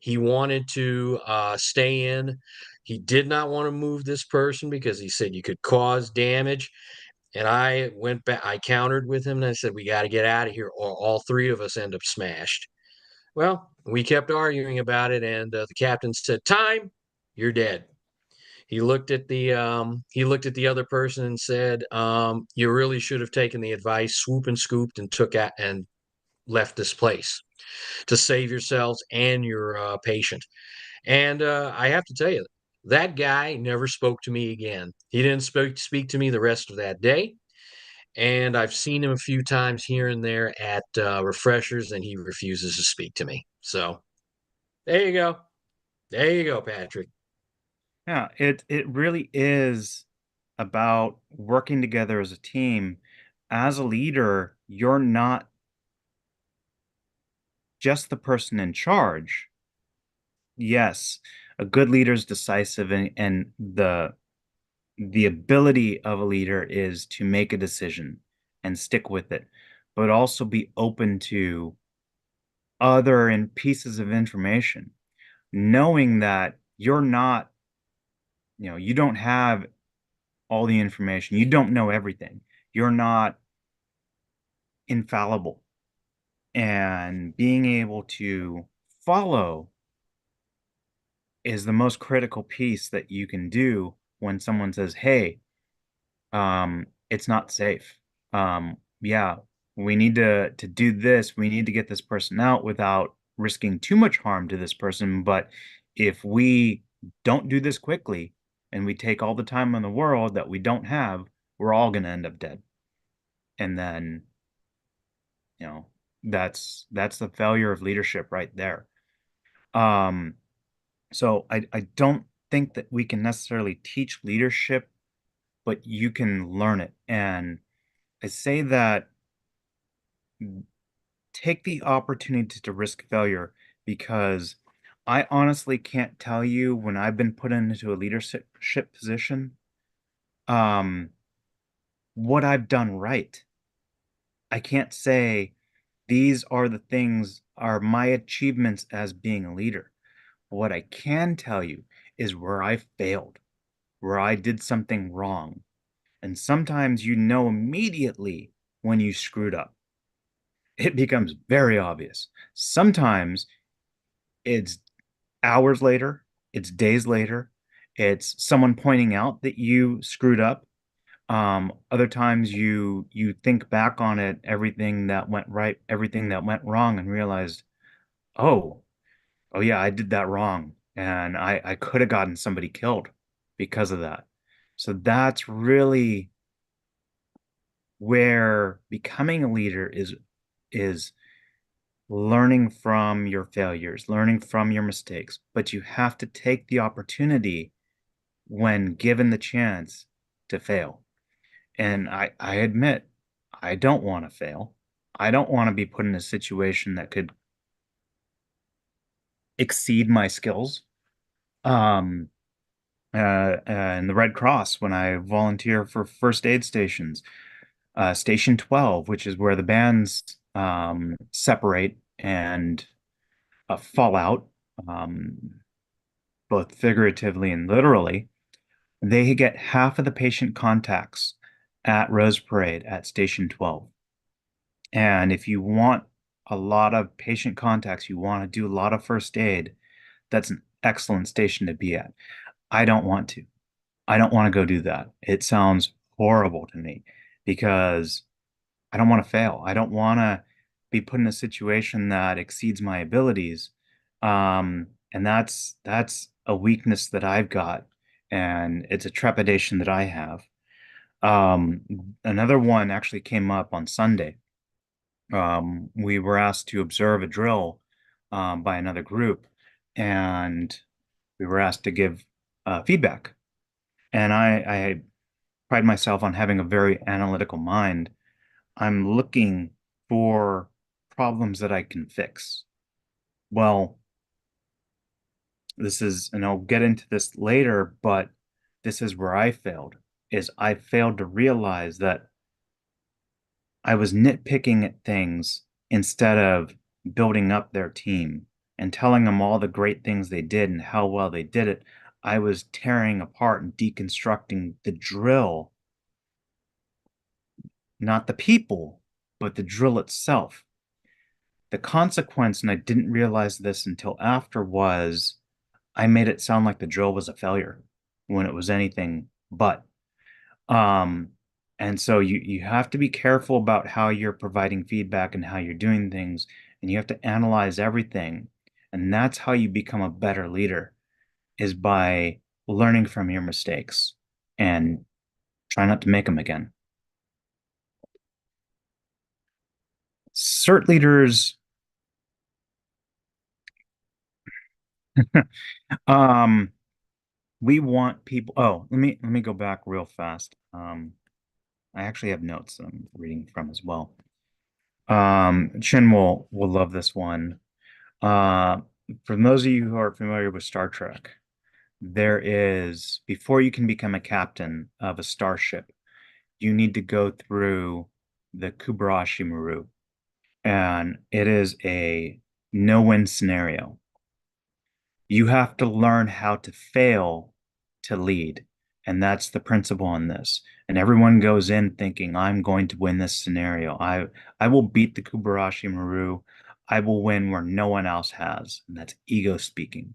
He wanted to stay in. He did not want to move this person because he said you could cause damage. And I went back, I countered with him and I said, we got to get out of here or all three of us end up smashed. Well, we kept arguing about it, and the captain said, "Time, you're dead." He looked at the other person and said, "You really should have taken the advice, swoop and scooped, and took out and left this place to save yourselves and your patient." And I have to tell you, that guy never spoke to me again. He didn't speak to me the rest of that day. And I've seen him a few times here and there at refreshers, and he refuses to speak to me. So there you go. There you go, Patrick. Yeah, it really is about working together as a team. As a leader, you're not just the person in charge. Yes, a good leader is decisive, and the ability of a leader is to make a decision and stick with it, but also be open to other and pieces of information, knowing that you're not, you don't have all the information. You don't know everything. You're not infallible. And being able to follow is the most critical piece that you can do when someone says, "Hey, it's not safe. Yeah, we need to do this. We need to get this person out without risking too much harm to this person. But if we don't do this quickly and we take all the time in the world that we don't have, we're all going to end up dead." And then, you know, that's the failure of leadership right there. Um, so I don't think that we can necessarily teach leadership, but you can learn it. And I say that take the opportunity to risk failure, because I honestly can't tell you when I've been put into a leadership position, um, what I've done right. I can't say these are the things are my achievements as being a leader. What I can tell you is where I failed, where I did something wrong. And sometimes you know immediately when you screwed up. It becomes very obvious. Sometimes it's hours later, it's days later, it's someone pointing out that you screwed up. Other times you think back on it, everything that went right, everything that went wrong, and realized, oh, oh yeah, I did that wrong, and I could have gotten somebody killed because of that. So that's really where becoming a leader is learning from your failures, learning from your mistakes, but you have to take the opportunity when given the chance to fail. And I admit, I don't want to fail. I don't want to be put in a situation that could exceed my skills. Um, in the Red Cross, when I volunteer for first aid stations, Station 12, which is where the bands separate and fall out, um, both figuratively and literally, they get half of the patient contacts at Rose Parade at Station 12. And if you want a lot of patient contacts, you want to do a lot of first aid, that's an excellent station to be at. I don't want to. I don't want to go do that. It sounds horrible to me because I don't want to fail. I don't want to be put in a situation that exceeds my abilities. And that's a weakness that I've got, and it's a trepidation that I have. Um, Another one actually came up on Sunday. We were asked to observe a drill by another group, and we were asked to give feedback. And I pride myself on having a very analytical mind. I'm looking for problems that I can fix. Well, this is, and I'll get into this later, but this is where I failed, is I failed to realize that I was nitpicking at things instead of building up their team and telling them all the great things they did and how well they did it. I was tearing apart and deconstructing the drill, not the people, but the drill itself. The consequence, and I didn't realize this until after, was I made it sound like the drill was a failure when it was anything but. Um, and so you have to be careful about how you're providing feedback and how you're doing things, and you have to analyze everything. And that's how you become a better leader, is by learning from your mistakes and try not to make them again. CERT leaders, we want people. Oh, let me go back real fast. I actually have notes that I'm reading from as well. Chin will love this one. Uh, for those of you who are familiar with Star Trek, there is, before you can become a captain of a starship, you need to go through the Kubarashi Maru, and it is a no-win scenario. You have to learn how to fail to lead. And that's the principle in this. And everyone goes in thinking, I'm going to win this scenario. I will beat the Kubarashi Maru. I will win where no one else has. And that's ego speaking.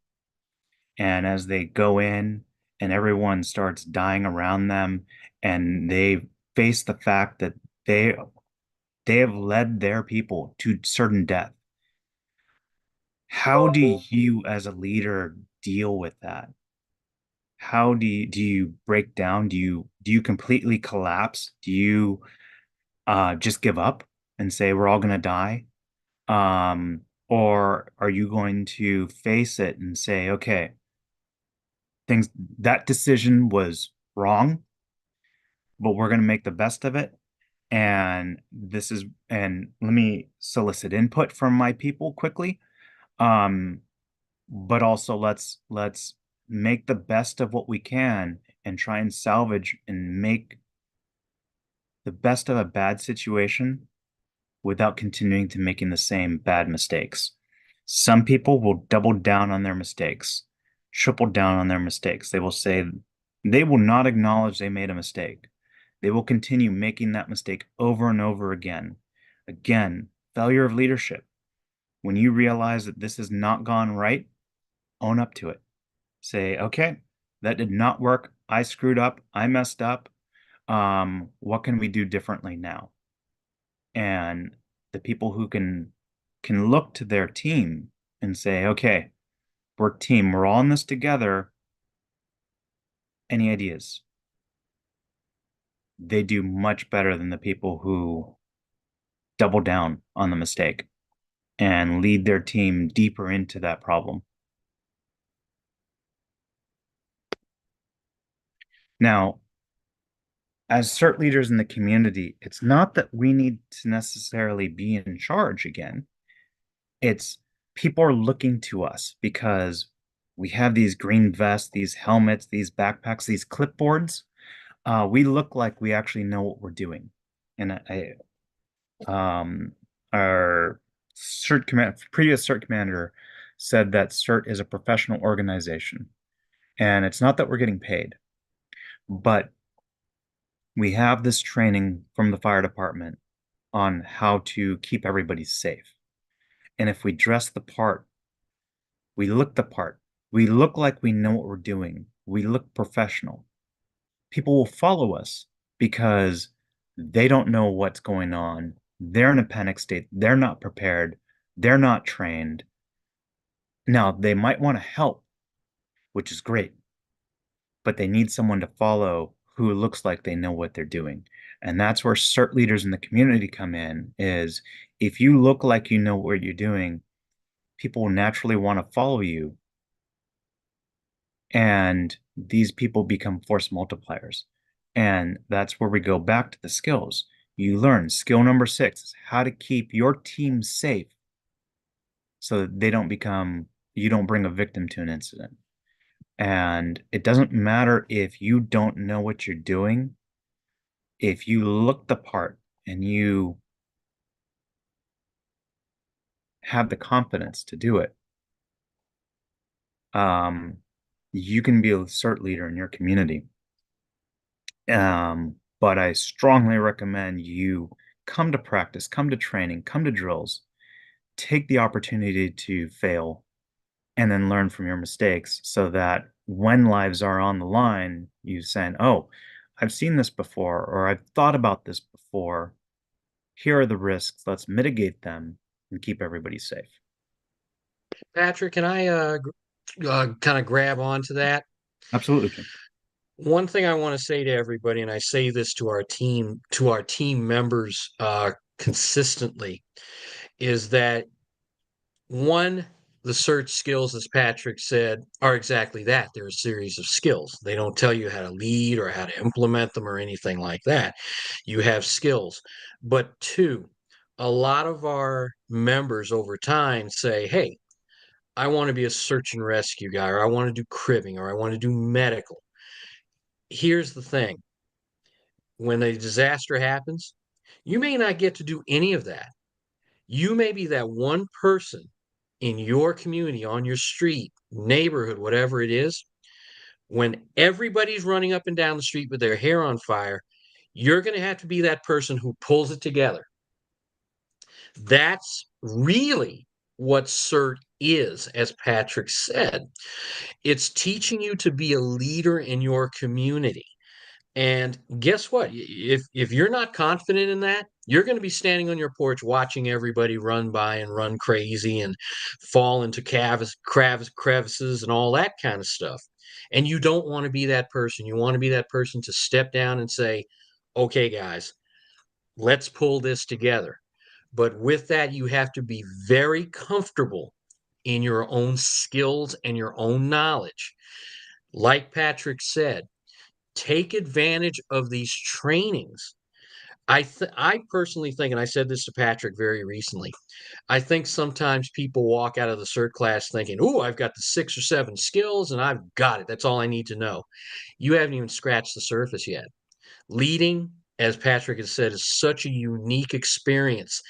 And as they go in and everyone starts dying around them, and they face the fact that they have led their people to certain death. How do you as a leader deal with that? How do you break down? Do you completely collapse? Do you just give up and say we're all gonna die? Or are you going to face it and say, okay, things that decision was wrong, but we're gonna make the best of it, And let me solicit input from my people quickly. But also let's make the best of what we can and try and salvage and make the best of a bad situation without continuing to making the same bad mistakes. Some people will double down on their mistakes, triple down on their mistakes. They will say they will not acknowledge they made a mistake. They will continue making that mistake over and over again. Again, failure of leadership. When you realize that this has not gone right, own up to it. Say, okay, that did not work. I screwed up. I messed up. What can we do differently now? And the people who can look to their team and say, okay, we're a team. We're all in this together. Any ideas? They do much better than the people who double down on the mistake and lead their team deeper into that problem. Now, as CERT leaders in the community, it's not that we need to necessarily be in charge again. It's people are looking to us because we have these green vests, these helmets, these backpacks, these clipboards. We look like we actually know what we're doing. And our previous CERT commander said that CERT is a professional organization. And it's not that we're getting paid, but we have this training from the fire department on how to keep everybody safe. And if we dress the part, we look the part, we look like we know what we're doing, we look professional, people will follow us because they don't know what's going on. They're in a panic state. They're not prepared. They're not trained. Now, they might want to help, which is great, but they need someone to follow who looks like they know what they're doing. And that's where CERT leaders in the community come in, is if you look like you know what you're doing, people will naturally want to follow you. And these people become force multipliers. And that's where we go back to the skills. You learn skill number 6 is how to keep your team safe so that you don't bring a victim to an incident. And it doesn't matter if you don't know what you're doing. If you look the part and you have the confidence to do it, you can be a CERT leader in your community. But I strongly recommend you come to practice, come to training, come to drills, take the opportunity to fail, and then learn from your mistakes so that when lives are on the line, you saying, oh, I've seen this before, or I've thought about this before. Here are the risks. Let's mitigate them and keep everybody safe. Patrick, can I kind of grab onto that? Absolutely, Kim. One thing I want to say to everybody, and I say this to our team members consistently, is that one, the search skills, as Patrick said, are exactly that. They're a series of skills. They don't tell you how to lead or how to implement them or anything like that. You have skills. But two, a lot of our members over time say, hey, I want to be a search and rescue guy, or I want to do cribbing, or I want to do medical. Here's the thing. When a disaster happens, you may not get to do any of that. You may be that one person in your community, on your street, neighborhood, whatever it is. When everybody's running up and down the street with their hair on fire, you're going to have to be that person who pulls it together. That's really what CERT is, as Patrick said. It's teaching you to be a leader in your community. And guess what? If you're not confident in that, you're going to be standing on your porch watching everybody run by and run crazy and fall into crevices and all that kind of stuff. And you don't want to be that person. You want to be that person to step down and say, okay, guys, let's pull this together. But with that, you have to be very comfortable in your own skills and your own knowledge. Like Patrick said, take advantage of these trainings. I personally think, and I said this to Patrick very recently, I think sometimes people walk out of the CERT class thinking, "Oh, I've got the 6 or 7 skills and I've got it. That's all I need to know." You haven't even scratched the surface yet. Leading, as Patrick has said, is such a unique experience.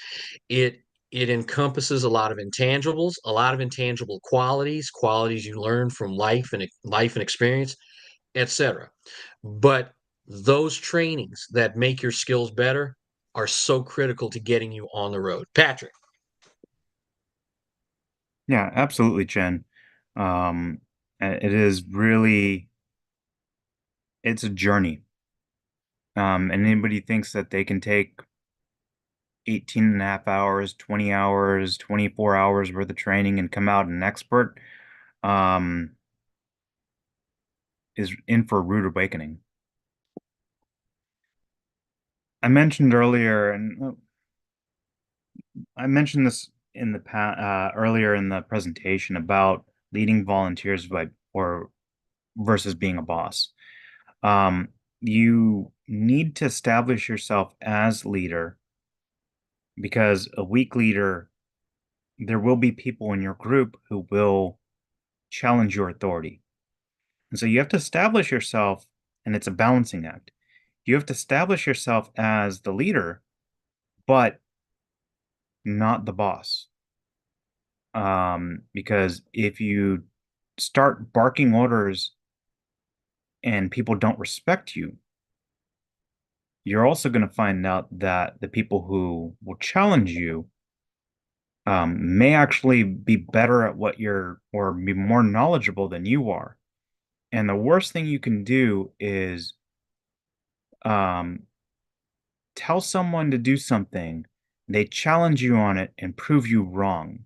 It it encompasses a lot of intangibles, a lot of intangible qualities, qualities you learn from life and experience, etc. But those trainings that make your skills better are so critical to getting you on the road. Patrick. Yeah, absolutely, Jen. It is really, it's a journey. And anybody thinks that they can take 18 and a half hours, 20 hours, 24 hours worth of training and come out an expert, um, is in for a rude awakening. I mentioned earlier, and I mentioned this in the earlier in the presentation about leading volunteers by or versus being a boss. Um, you need to establish yourself as leader because a weak leader, there will be people in your group who will challenge your authority. And so you have to establish yourself, and it's a balancing act. You have to establish yourself as the leader, but not the boss. Because if you start barking orders and people don't respect you, you're also going to find out that the people who will challenge you may actually be better at what you're or be more knowledgeable than you are. And the worst thing you can do is um, tell someone to do something, they challenge you on it and prove you wrong.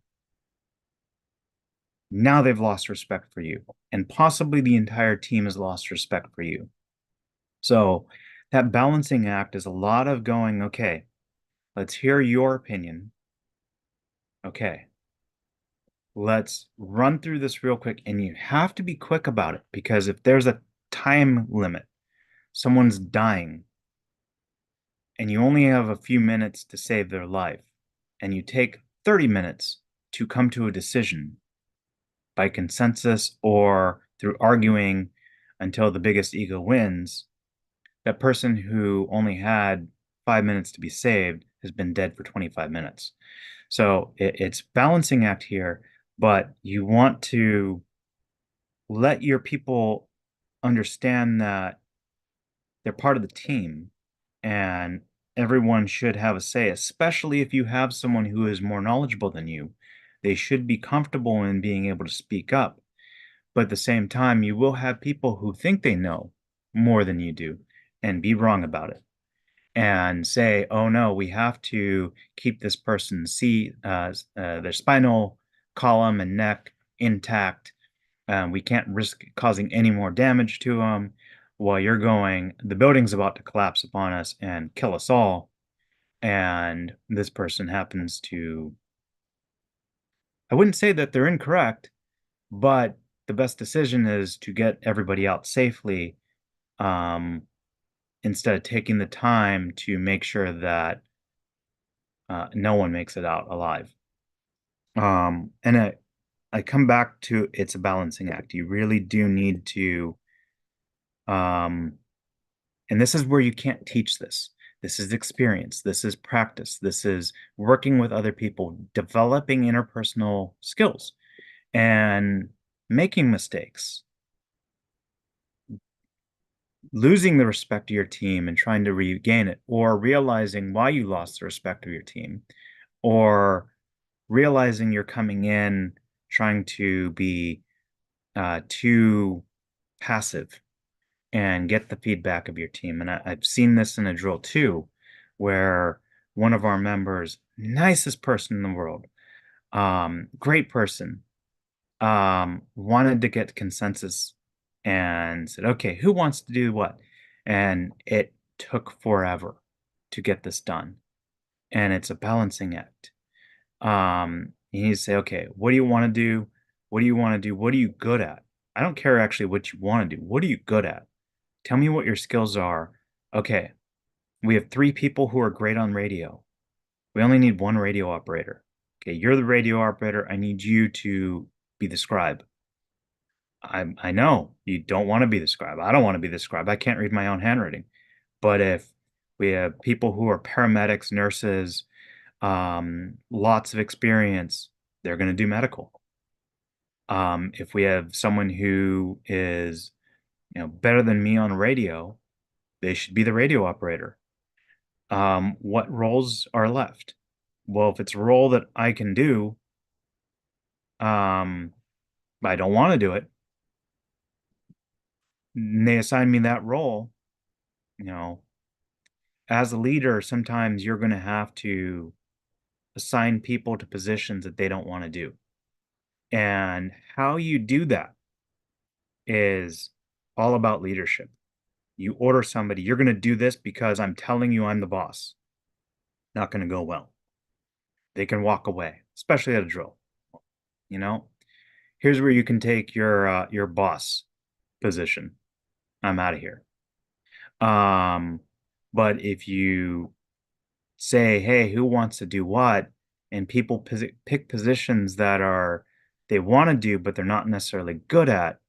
Now they've lost respect for you, and possibly the entire team has lost respect for you. So that balancing act is a lot of going, okay, let's hear your opinion. Okay, let's run through this real quick. And you have to be quick about it because if there's a time limit, someone's dying, and you only have a few minutes to save their life, and you take 30 minutes to come to a decision by consensus or through arguing until the biggest ego wins, that person who only had 5 minutes to be saved has been dead for 25 minutes. So it's balancing act here, but you want to let your people understand that they're part of the team and everyone should have a say, especially if you have someone who is more knowledgeable than you. They should be comfortable in being able to speak up. But at the same time, you will have people who think they know more than you do and be wrong about it and say, oh no, we have to keep this person's their spinal column and neck intact. We can't risk causing any more damage to them while you're going, the building's about to collapse upon us and kill us all. And this person happens to, I wouldn't say that they're incorrect, but the best decision is to get everybody out safely, um, instead of taking the time to make sure that no one makes it out alive. And I come back to it's a balancing act. You really do need to, um, and this is where you can't teach this. This is experience. This is practice. This is working with other people, developing interpersonal skills and making mistakes, losing the respect of your team and trying to regain it, or realizing why you lost the respect of your team, or realizing you're coming in trying to be too passive and get the feedback of your team. And I've seen this in a drill too, where one of our members, nicest person in the world, great person, wanted to get consensus and said, okay, who wants to do what? And it took forever to get this done. And it's a balancing act. You need to say, okay, what do you want to do? What do you want to do? What are you good at? I don't care actually what you want to do. What are you good at? Tell me what your skills are. Okay, We have 3 people who are great on radio. We only need 1 radio operator. Okay, you're the radio operator. I need you to be the scribe. I know you don't want to be the scribe. I don't want to be the scribe. I can't read my own handwriting. But if we have people who are paramedics, nurses, lots of experience, they're going to do medical. If we have someone who is, better than me on radio, they should be the radio operator. What roles are left? Well, if it's a role that I can do, but I don't want to do it, and they assign me that role, as a leader, sometimes you're going to have to assign people to positions that they don't want to do. And how you do that is all about leadership. You order somebody, you're going to do this because I'm telling you I'm the boss. Not going to go well. They can walk away, especially at a drill. Here's where you can take your boss position. I'm out of here. But if you say, hey, who wants to do what? And people pick positions that they want to do, but they're not necessarily good at,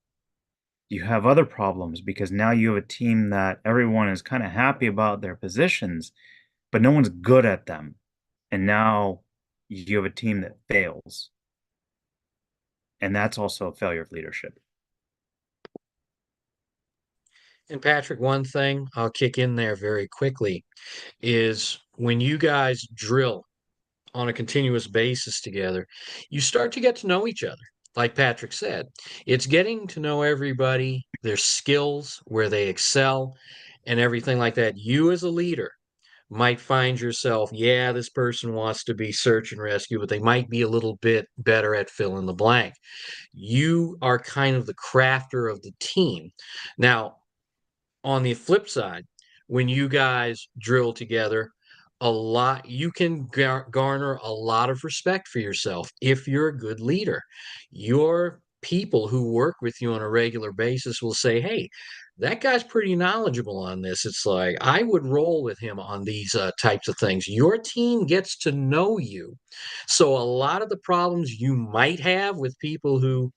you have other problems because now you have a team that everyone is kind of happy about their positions, but no one's good at them. And now you have a team that fails. And that's also a failure of leadership. And Patrick, one thing I'll kick in there very quickly is when you guys drill on a continuous basis together, you start to get to know each other. Like Patrick said, it's getting to know everybody, their skills, where they excel, and everything like that. You as a leader might find yourself, yeah, this person wants to be search and rescue, but they might be a little bit better at fill in the blank. You are kind of the crafter of the team. Now, on the flip side, when you guys drill together, you can garner a lot of respect for yourself if you're a good leader. Your people who work with you on a regular basis will say, hey, that guy's pretty knowledgeable on this. It's like, I would roll with him on these types of things. Your team gets to know you. So a lot of the problems you might have with people who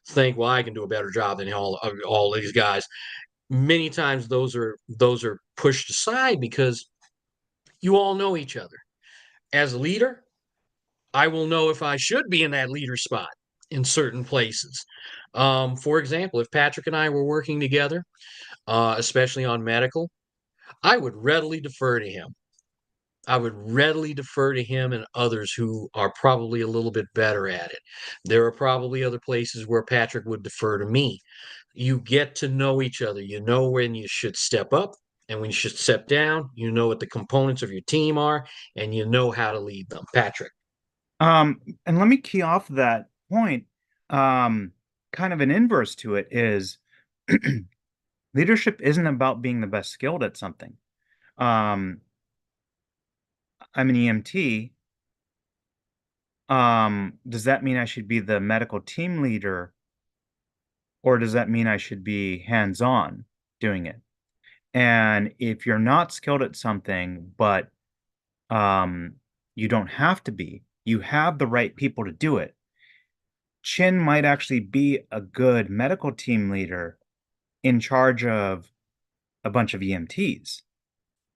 think, well, I can do a better job than all these guys, many times those are pushed aside because you all know each other. As a leader, I will know if I should be in that leader spot in certain places. For example, if Patrick and I were working together, especially on medical, I would readily defer to him. I would readily defer to him and others who are probably a little bit better at it. There are probably other places where Patrick would defer to me. You get to know each other. You know when you should step up and when you should step down. You know what the components of your team are, and you know how to lead them. Patrick. And let me key off that point. Kind of an inverse to it is leadership isn't about being the best skilled at something. I'm an EMT. Does that mean I should be the medical team leader, or does that mean I should be hands-on doing it? And if you're not skilled at something, but you don't have to be, you have the right people to do it. Chin might actually be a good medical team leader in charge of a bunch of EMTs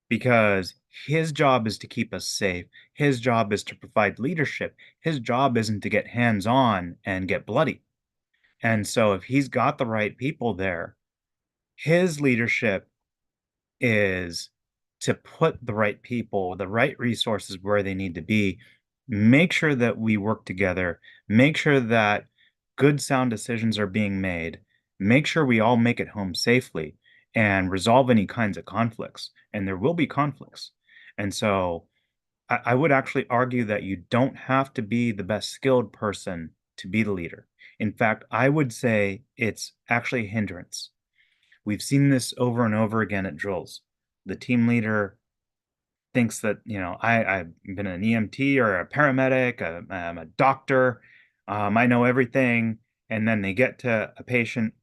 because his job is to keep us safe. His job is to provide leadership. His job isn't to get hands-on and get bloody. And so if he's got the right people there, his leadership is to put the right people, the right resources where they need to be, make sure that we work together, make sure that good sound decisions are being made, make sure we all make it home safely and resolve any kinds of conflicts. And there will be conflicts. And so I would actually argue that you don't have to be the best skilled person to be the leader. In fact, I would say it's actually a hindrance. We've seen this over and over again at drills. The team leader thinks that, I've been an EMT or a paramedic, I'm a doctor, I know everything. And then they get to a patient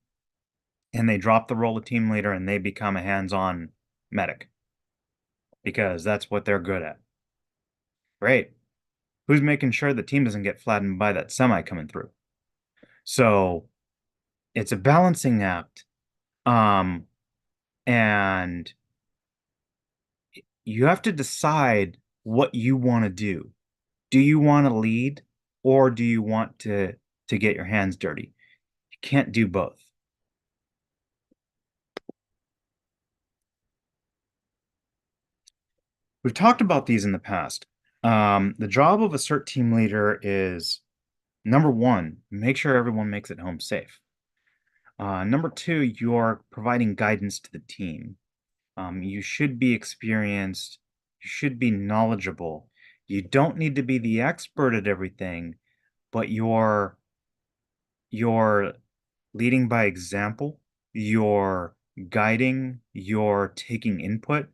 and they drop the role of team leader and they become a hands-on medic. because that's what they're good at. Great. Who's making sure the team doesn't get flattened by that semi coming through? So it's a balancing act. And you have to decide what you want to do. Do you want to lead, or do you want to get your hands dirty? You can't do both. We've talked about these in the past. The job of a CERT team leader is, number one, make sure everyone makes it home safe. Number two, you're providing guidance to the team. You should be experienced. You should be knowledgeable. You don't need to be the expert at everything, but you're leading by example. You're guiding. You're taking input.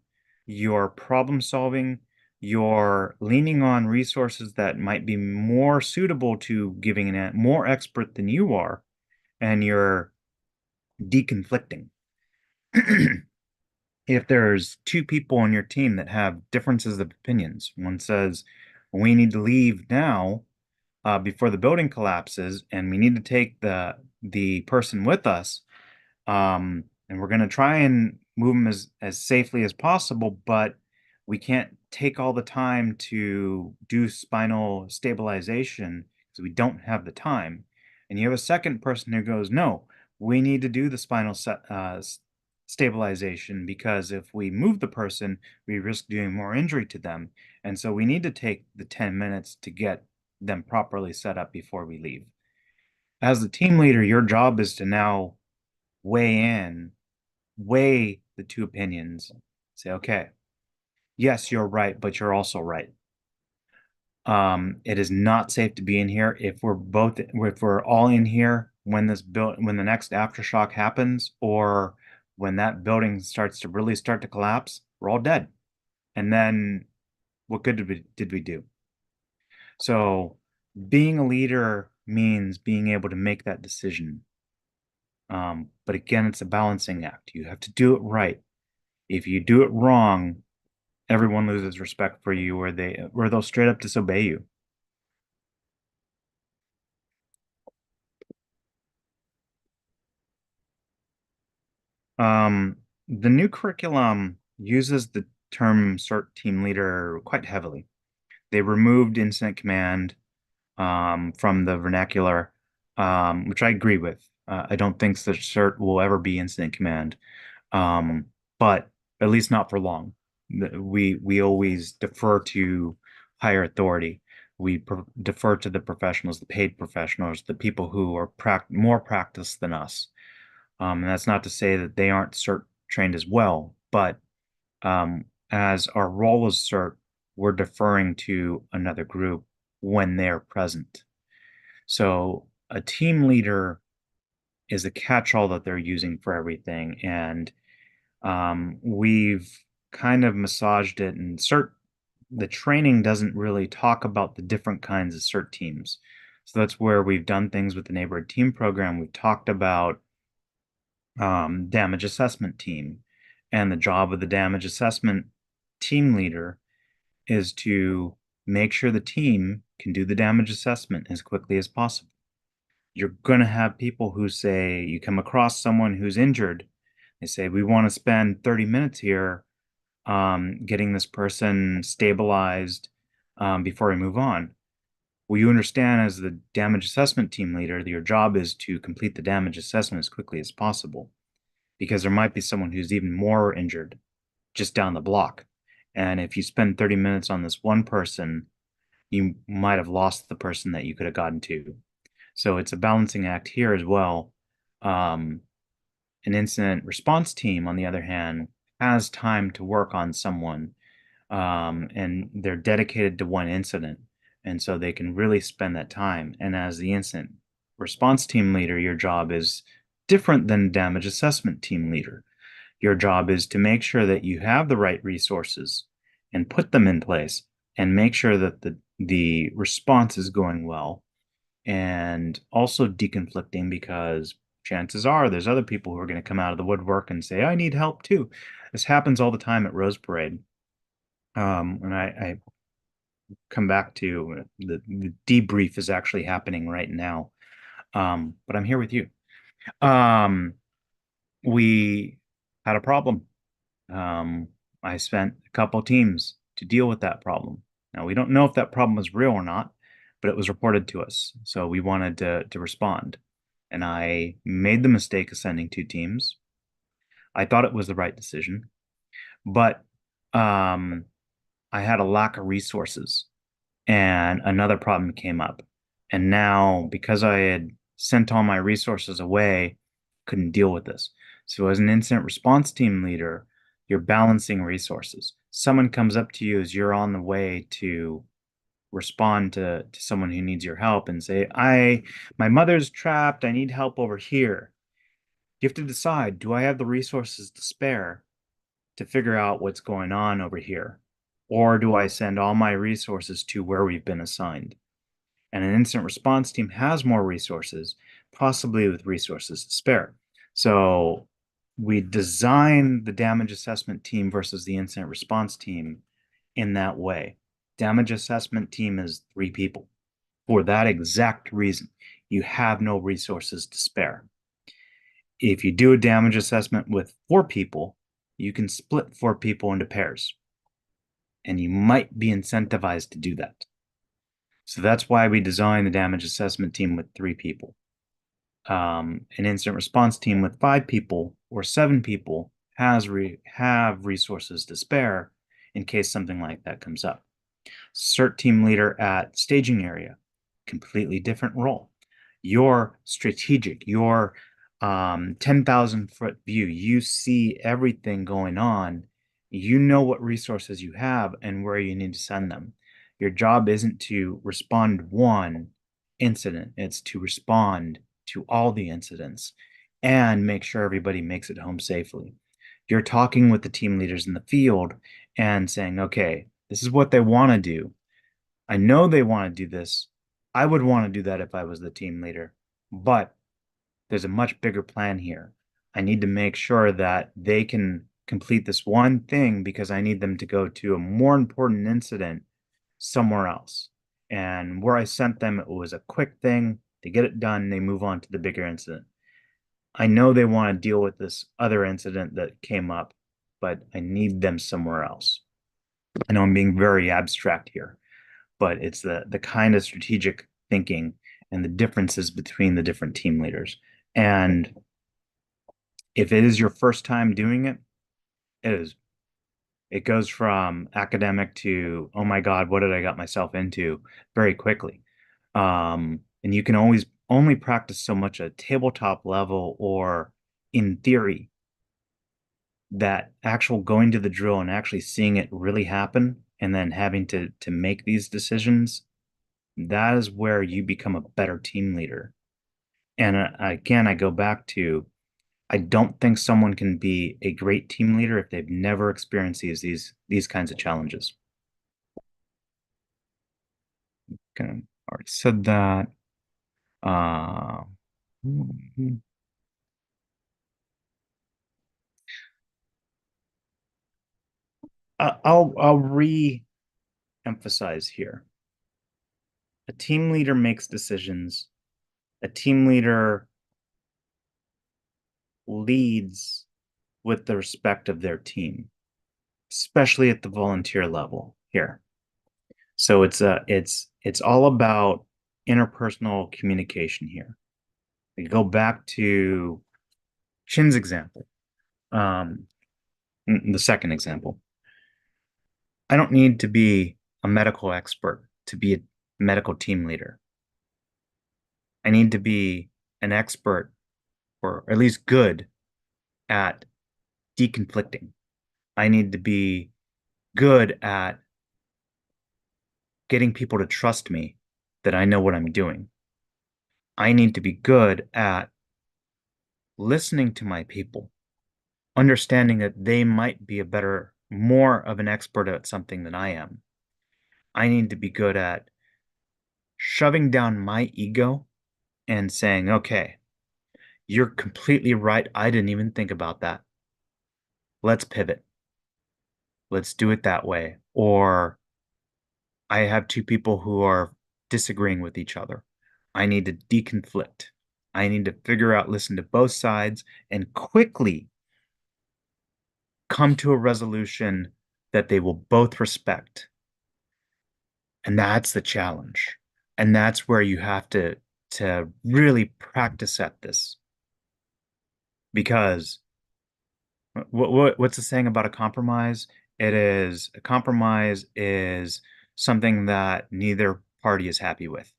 You're problem solving. You're leaning on resources that might be more suitable to giving a more expert than you are, and you're deconflicting. If there's two people on your team that have differences of opinions, one says, we need to leave now before the building collapses, and we need to take the person with us, and we're going to try and move them as safely as possible, but we can't take all the time to do spinal stabilization because we don't have the time. And you have a second person who goes, no, we need to do the spinal stabilization, because if we move the person, we risk doing more injury to them. And so we need to take the 10 minutes to get them properly set up before we leave. As the team leader, your job is to now weigh the two opinions, say, okay, yes, you're right, but you're also right. It is not safe to be in here. If we're all in here when the next aftershock happens, or when that building starts to collapse, we're all dead. And then what good did we do? So being a leader means being able to make that decision. But again, it's a balancing act. You have to do it right. If you do it wrong, everyone loses respect for you, or they'll straight up disobey you. The new curriculum uses the term CERT team leader quite heavily. They removed incident command from the vernacular, which I agree with. I don't think that CERT will ever be incident command, but at least not for long. We always defer to higher authority. We defer to the professionals, the paid professionals, the people who are more practiced than us. And that's not to say that they aren't CERT trained as well, but as our role as CERT, we're deferring to another group when they're present. So a team leader is a catch-all that they're using for everything, and we've kind of massaged it. And CERT, the training doesn't really talk about the different kinds of CERT teams. So that's where we've done things with the neighborhood team program. We've talked about damage assessment team, and the job of the damage assessment team leader is to make sure the team can do the damage assessment as quickly as possible. You're going to have people who say, you come across someone who's injured, they say, we want to spend 30 minutes here getting this person stabilized before we move on. Well, you understand, as the damage assessment team leader, your job is to complete the damage assessment as quickly as possible, because there might be someone who's even more injured just down the block. And if you spend 30 minutes on this one person, you might have lost the person that you could have gotten to. So it's a balancing act here as well. An incident response team, on the other hand, has time to work on someone, and they're dedicated to one incident. And so they can really spend that time. And as the incident response team leader, your job is different than damage assessment team leader. Your job is to make sure that you have the right resources and put them in place, and make sure that the response is going well, and also deconflicting, because chances are there's other people who are going to come out of the woodwork and say, I need help too. This happens all the time at Rose Parade. And I come back to the debrief is actually happening right now. But I'm here with you. We had a problem. I spent a couple teams to deal with that problem. Now, we don't know if that problem was real or not, but it was reported to us. So we wanted to respond. And I made the mistake of sending 2 teams. I thought it was the right decision, but I had a lack of resources and another problem came up. And now, because I had sent all my resources away, couldn't deal with this. So, as an incident response team leader, you're balancing resources. Someone comes up to you as you're on the way to respond to someone who needs your help and say, my mother's trapped, I need help over here. You have to decide, do I have the resources to spare to figure out what's going on over here? Or do I send all my resources to where we've been assigned? And an incident response team has more resources, possibly with resources to spare. So we design the damage assessment team versus the incident response team in that way. Damage assessment team is 3 people. For that exact reason, you have no resources to spare. If you do a damage assessment with 4 people, you can split 4 people into pairs. And you might be incentivized to do that. So that's why we designed the damage assessment team with 3 people. An incident response team with 5 people or 7 people have resources to spare in case something like that comes up. CERT team leader at staging area, completely different role. You're strategic, you're 10,000-foot view. You see everything going on. You know what resources you have and where you need to send them. Your job isn't to respond to one incident, it's to respond to all the incidents and make sure everybody makes it home safely. You're talking with the team leaders in the field and saying, okay, this is what they want to do. I know they want to do this. I would want to do that if I was the team leader, but there's a much bigger plan here. I need to make sure that they can complete this one thing because I need them to go to a more important incident somewhere else. And where I sent them, it was a quick thing. They get it done, they move on to the bigger incident. I know they want to deal with this other incident that came up, but I need them somewhere else. I know I'm being very abstract here, but it's the kind of strategic thinking and the differences between the different team leaders. And if it is your first time doing it, it goes from academic to, oh my God, what did I got myself into very quickly. And you can always only practice so much at tabletop level or in theory. That actual going to the drill and actually seeing it really happen and then having to make these decisions, that is where you become a better team leader. And again, I go back to, I don't think someone can be a great team leader if they've never experienced these kinds of challenges. Kind of already said that. I'll re-emphasize here. A team leader makes decisions. A team leader leads with the respect of their team, especially at the volunteer level here. So it's all about interpersonal communication here. We go back to Chin's example, the second example. I don't need to be a medical expert to be a medical team leader. I need to be an expert, or at least good, at deconflicting. I need to be good at getting people to trust me that I know what I'm doing. I need to be good at listening to my people, understanding that they might be more of an expert at something than I am. I need to be good at shoving down my ego and saying, okay, you're completely right. I didn't even think about that. Let's pivot. let's do it that way. Or I have two people who are disagreeing with each other. I need to deconflict. I need to figure out, listen to both sides, and quickly come to a resolution that they will both respect. And that's the challenge. And that's where you have to really practice at this. Because what's the saying about a compromise? A compromise is something that neither party is happy with.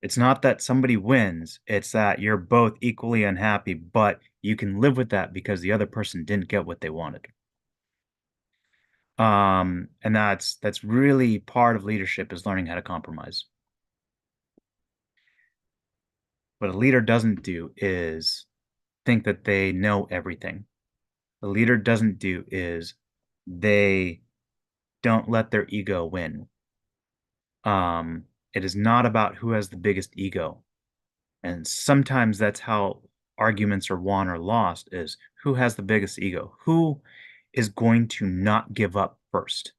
It's not that somebody wins, it's that you're both equally unhappy, but you can live with that because the other person didn't get what they wanted. And that's really part of leadership, is learning how to compromise. What a leader doesn't do is think that they know everything. The leader doesn't do is they don't let their ego win. It is not about who has the biggest ego. And sometimes that's how arguments are won or lost, is who has the biggest ego, who is going to not give up first.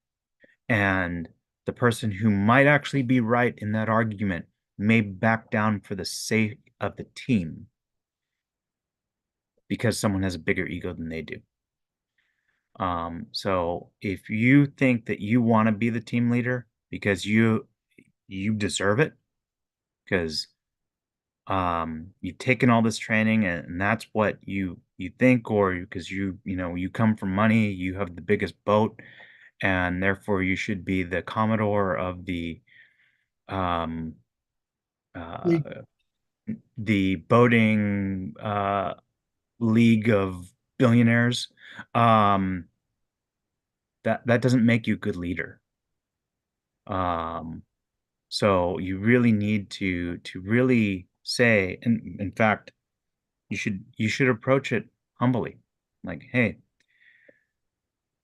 And the person who might actually be right in that argument may back down for the sake of the team because someone has a bigger ego than they do. So if you think that you want to be the team leader because you deserve it, because you've taken all this training and that's what you think, or because you come from money, you have the biggest boat, and therefore you should be the commodore of um League. the boating league of billionaires. um that doesn't make you a good leader. So you really need to really say, and in fact, you should approach it humbly. Like, hey,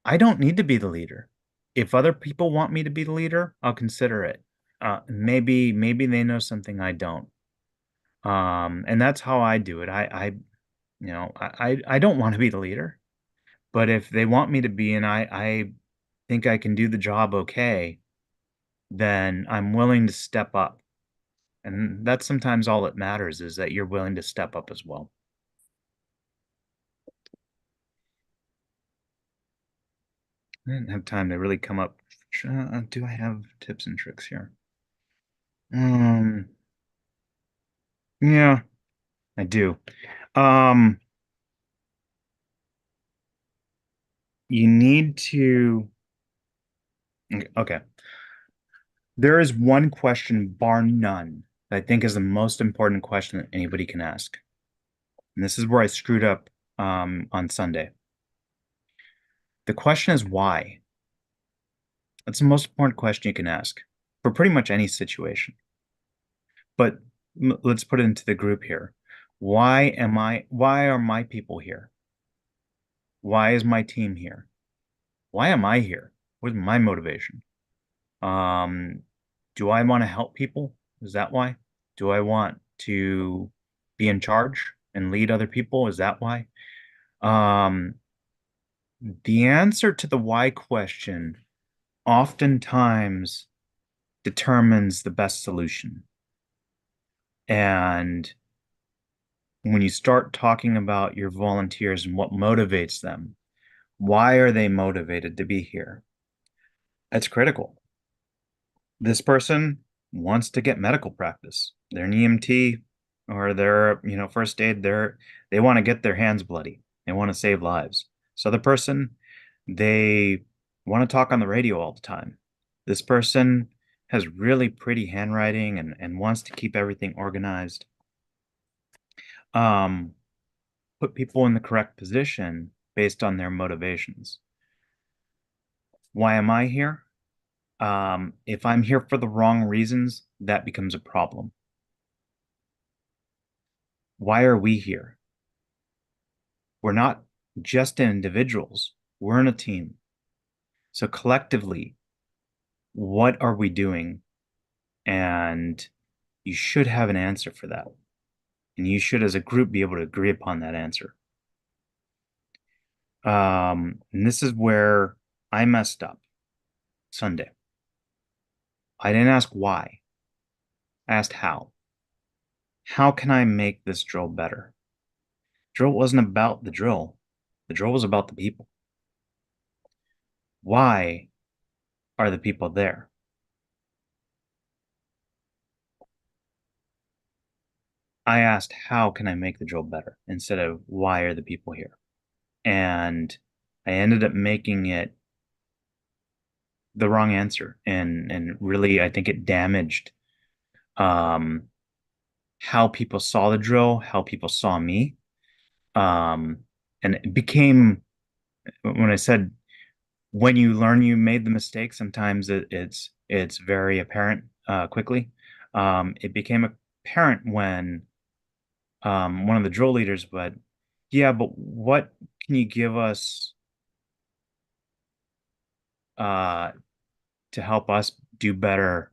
I don't need to be the leader. If other people want me to be the leader, I'll consider it. Maybe they know something I don't. And that's how I do it. I don't want to be the leader, but if they want me to be, and I think I can do the job okay, then I'm willing to step up. And that's sometimes all that matters, is that you're willing to step up as well. I didn't have time to really come up. Do I have tips and tricks here? Yeah, I do. You need to. Okay. There is one question, bar none, that I think is the most important question that anybody can ask. And this is where I screwed up on Sunday. The question is why? That's the most important question you can ask for pretty much any situation. But let's put it into the group here. Why are my people here? Why is my team here? Why am I here? What's my motivation? Do I want to help people? Is that why? Do I want to be in charge and lead other people? Is that why? The answer to the why question oftentimes determines the best solution. And when you start talking about your volunteers and what motivates them, why are they motivated to be here? That's critical. This person wants to get medical practice. They're an EMT, or they're, first aid. They want to get their hands bloody. They want to save lives. So the person, they want to talk on the radio all the time. This person has really pretty handwriting and wants to keep everything organized. Put people in the correct position based on their motivations. Why am I here? If I'm here for the wrong reasons, that becomes a problem. Why are we here? We're not just individuals, we're in a team. So collectively, what are we doing? And you should have an answer for that. And you should, as a group, be able to agree upon that answer. And this is where I messed up Sunday. I didn't ask why. I asked how. How can I make this drill better? Drill wasn't about the drill. The drill was about the people. Why are the people there? I asked, how can I make the drill better instead of why are the people here? And I ended up making it the wrong answer. And really, I think it damaged um, how people saw the drill, how people saw me. And it became, when I said, when you learn you made the mistake, sometimes it's very apparent quickly. It became apparent when one of the drill leaders, but yeah, but what can you give us uh, to help us do better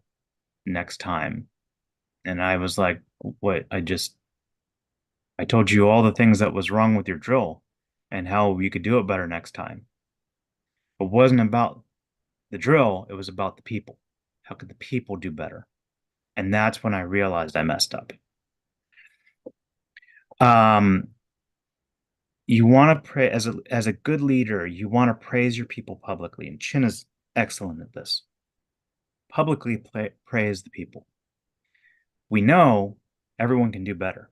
next time? And I was like, what? I told you all the things that was wrong with your drill and how you could do it better next time. It wasn't about the drill, it was about the people. How could the people do better? And that's when I realized I messed up. Um, you want to pray as a good leader, you want to praise your people publicly, and Chin is excellent at this. Publicly praise the people. We know everyone can do better.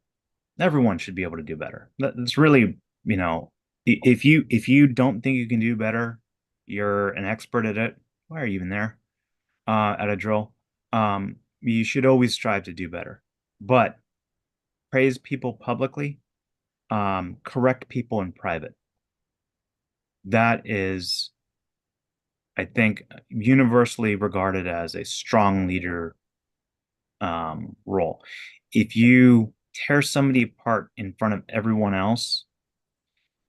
Everyone should be able to do better. That's really, if you don't think you can do better, you're an expert at it. Why are you even there? At a drill. You should always strive to do better. But praise people publicly, correct people in private. That is, I think, universally regarded as a strong leader role. If you tear somebody apart in front of everyone else,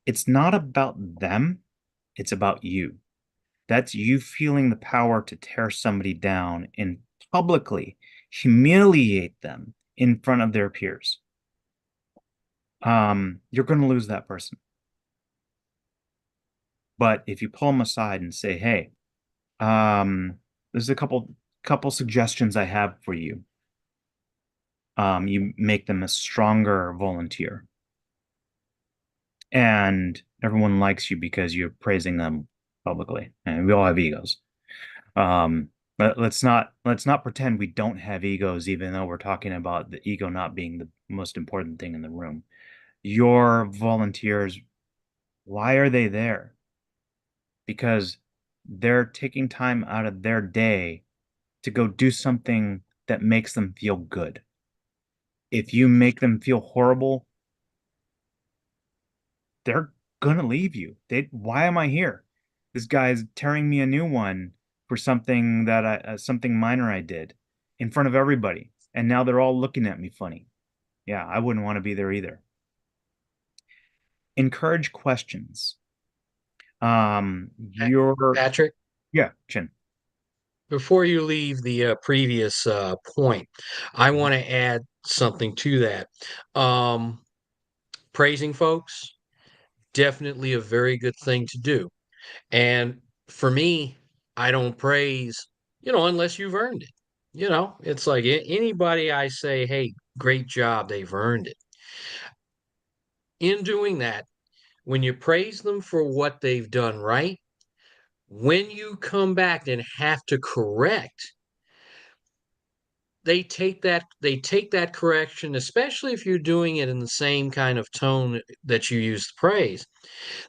it's not about them, it's about you. That's you feeling the power to tear somebody down and publicly humiliate them in front of their peers. You're going to lose that person. But if you pull them aside and say, hey, there's a couple suggestions I have for you. You make them a stronger volunteer. And everyone likes you because you're praising them publicly. And we all have egos. But let's not pretend we don't have egos, even though we're talking about the ego not being the most important thing in the room. Your volunteers, why are they there? Because they're taking time out of their day to go do something that makes them feel good. If you make them feel horrible, they're gonna leave you. Why am I here? This guy's tearing me a new one for something that something minor I did in front of everybody, and now they're all looking at me funny. Yeah, I wouldn't want to be there either. Encourage questions. Your Patrick, Yeah, Chin. before you leave the previous point, I want to add something to that. Praising folks, definitely a very good thing to do. And for me, I don't praise, unless you've earned it. It's like anybody I say, hey, great job, they've earned it. In doing that, when you praise them for what they've done right, when you come back and have to correct, they take that correction, especially if you're doing it in the same kind of tone that you use to praise.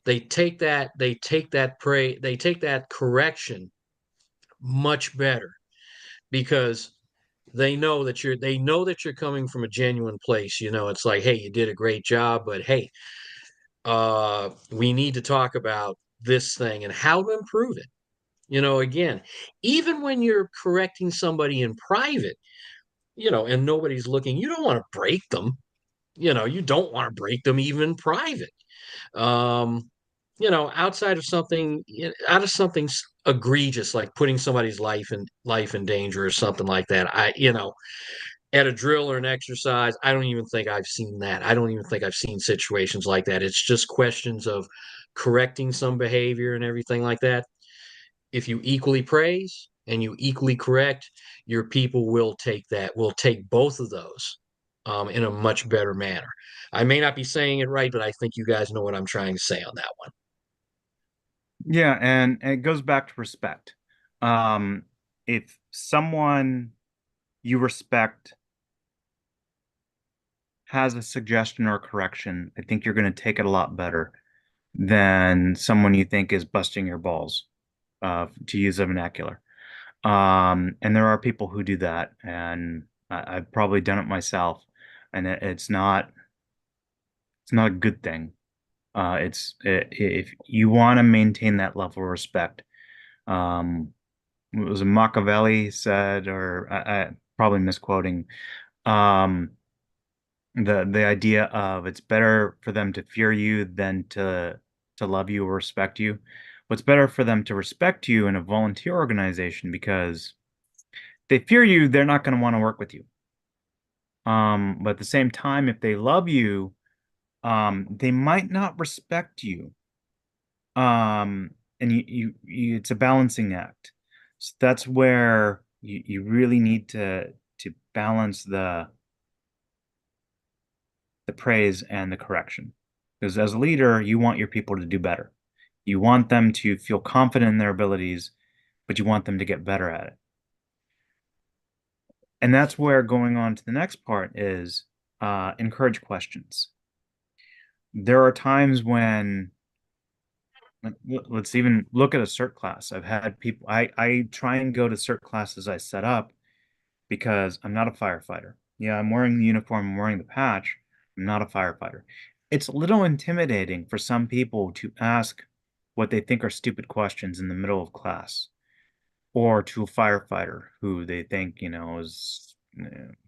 They take that correction much better because they know that you're coming from a genuine place. It's like, hey, you did a great job, but hey, we need to talk about this thing and how to improve it. Again, even when you're correcting somebody in private, and nobody's looking, you don't want to break them. You don't want to break them even in private. Um, out of something egregious like putting somebody's life in danger or something like that. At a drill or an exercise, I don't even think I've seen that. I don't even think I've seen situations like that. It's just questions of correcting some behavior and everything like that. if you equally praise and you equally correct, your people will take that, will take both of those in a much better manner. I may not be saying it right, but I think you guys know what I'm trying to say on that one. Yeah, and it goes back to respect. Um, if someone you respect has a suggestion or a correction, I think you're going to take it a lot better than someone you think is busting your balls, to use a vernacular. And there are people who do that, and I've probably done it myself, and it's not a good thing. If you want to maintain that level of respect, it was a Machiavelli said, or I probably misquoting, um, the idea of it's better for them to fear you than to love you or respect you. What's better for them to respect you in a volunteer organization because they fear you, they're not going to want to work with you. But at the same time, if they love you, they might not respect you. And it's a balancing act. So that's where you really need to balance the praise and the correction. Because as a leader, you want your people to do better. You want them to feel confident in their abilities, but you want them to get better at it. And that's where going on to the next part is encourage questions. There are times when, let's even look at a CERT class. I've had people, I try and go to CERT classes I set up because I'm not a firefighter. Yeah, I'm wearing the uniform, I'm wearing the patch. I'm not a firefighter. It's a little intimidating for some people to ask what they think are stupid questions in the middle of class, or to a firefighter who they think, is.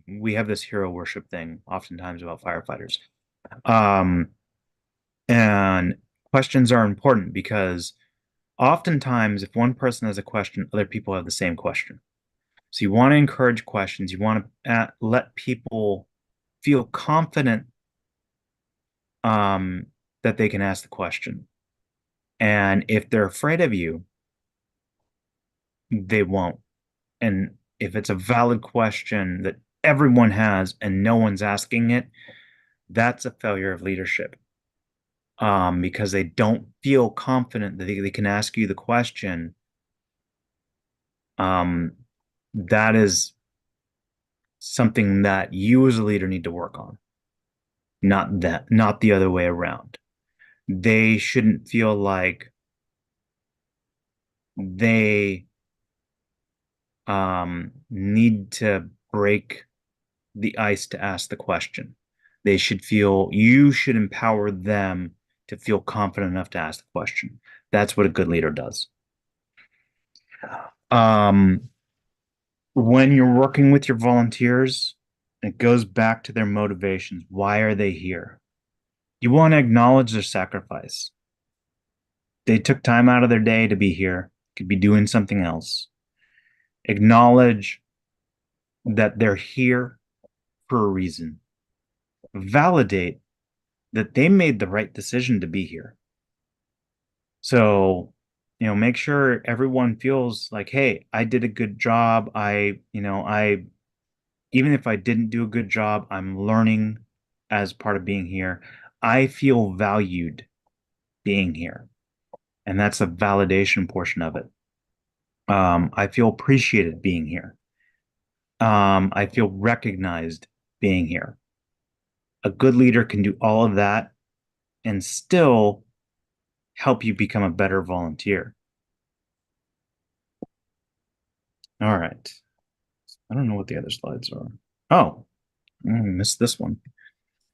We have this hero worship thing oftentimes about firefighters. And questions are important because oftentimes, if one person has a question, other people have the same question. So you want to encourage questions. You want to let people feel confident that they can ask the question. And if they're afraid of you, they won't. And if it's a valid question that everyone has and no one's asking it, that's a failure of leadership. Because they don't feel confident that they can ask you the question. That is something that you as a leader need to work on. Not the other way around. They shouldn't feel like they need to break the ice to ask the question. You should empower them to feel confident enough to ask the question. That's what a good leader does. When you're working with your volunteers, it goes back to their motivations. Why are they here? You want to acknowledge their sacrifice. They took time out of their day to be here, could be doing something else. Acknowledge that they're here for a reason. Validate that they made the right decision to be here. So, make sure everyone feels like, hey, I did a good job. Even if I didn't do a good job, I'm learning as part of being here. I feel valued being here. And that's the validation portion of it. I feel appreciated being here. I feel recognized being here. A good leader can do all of that and still help you become a better volunteer. All right. I don't know what the other slides are. Oh, I missed this one.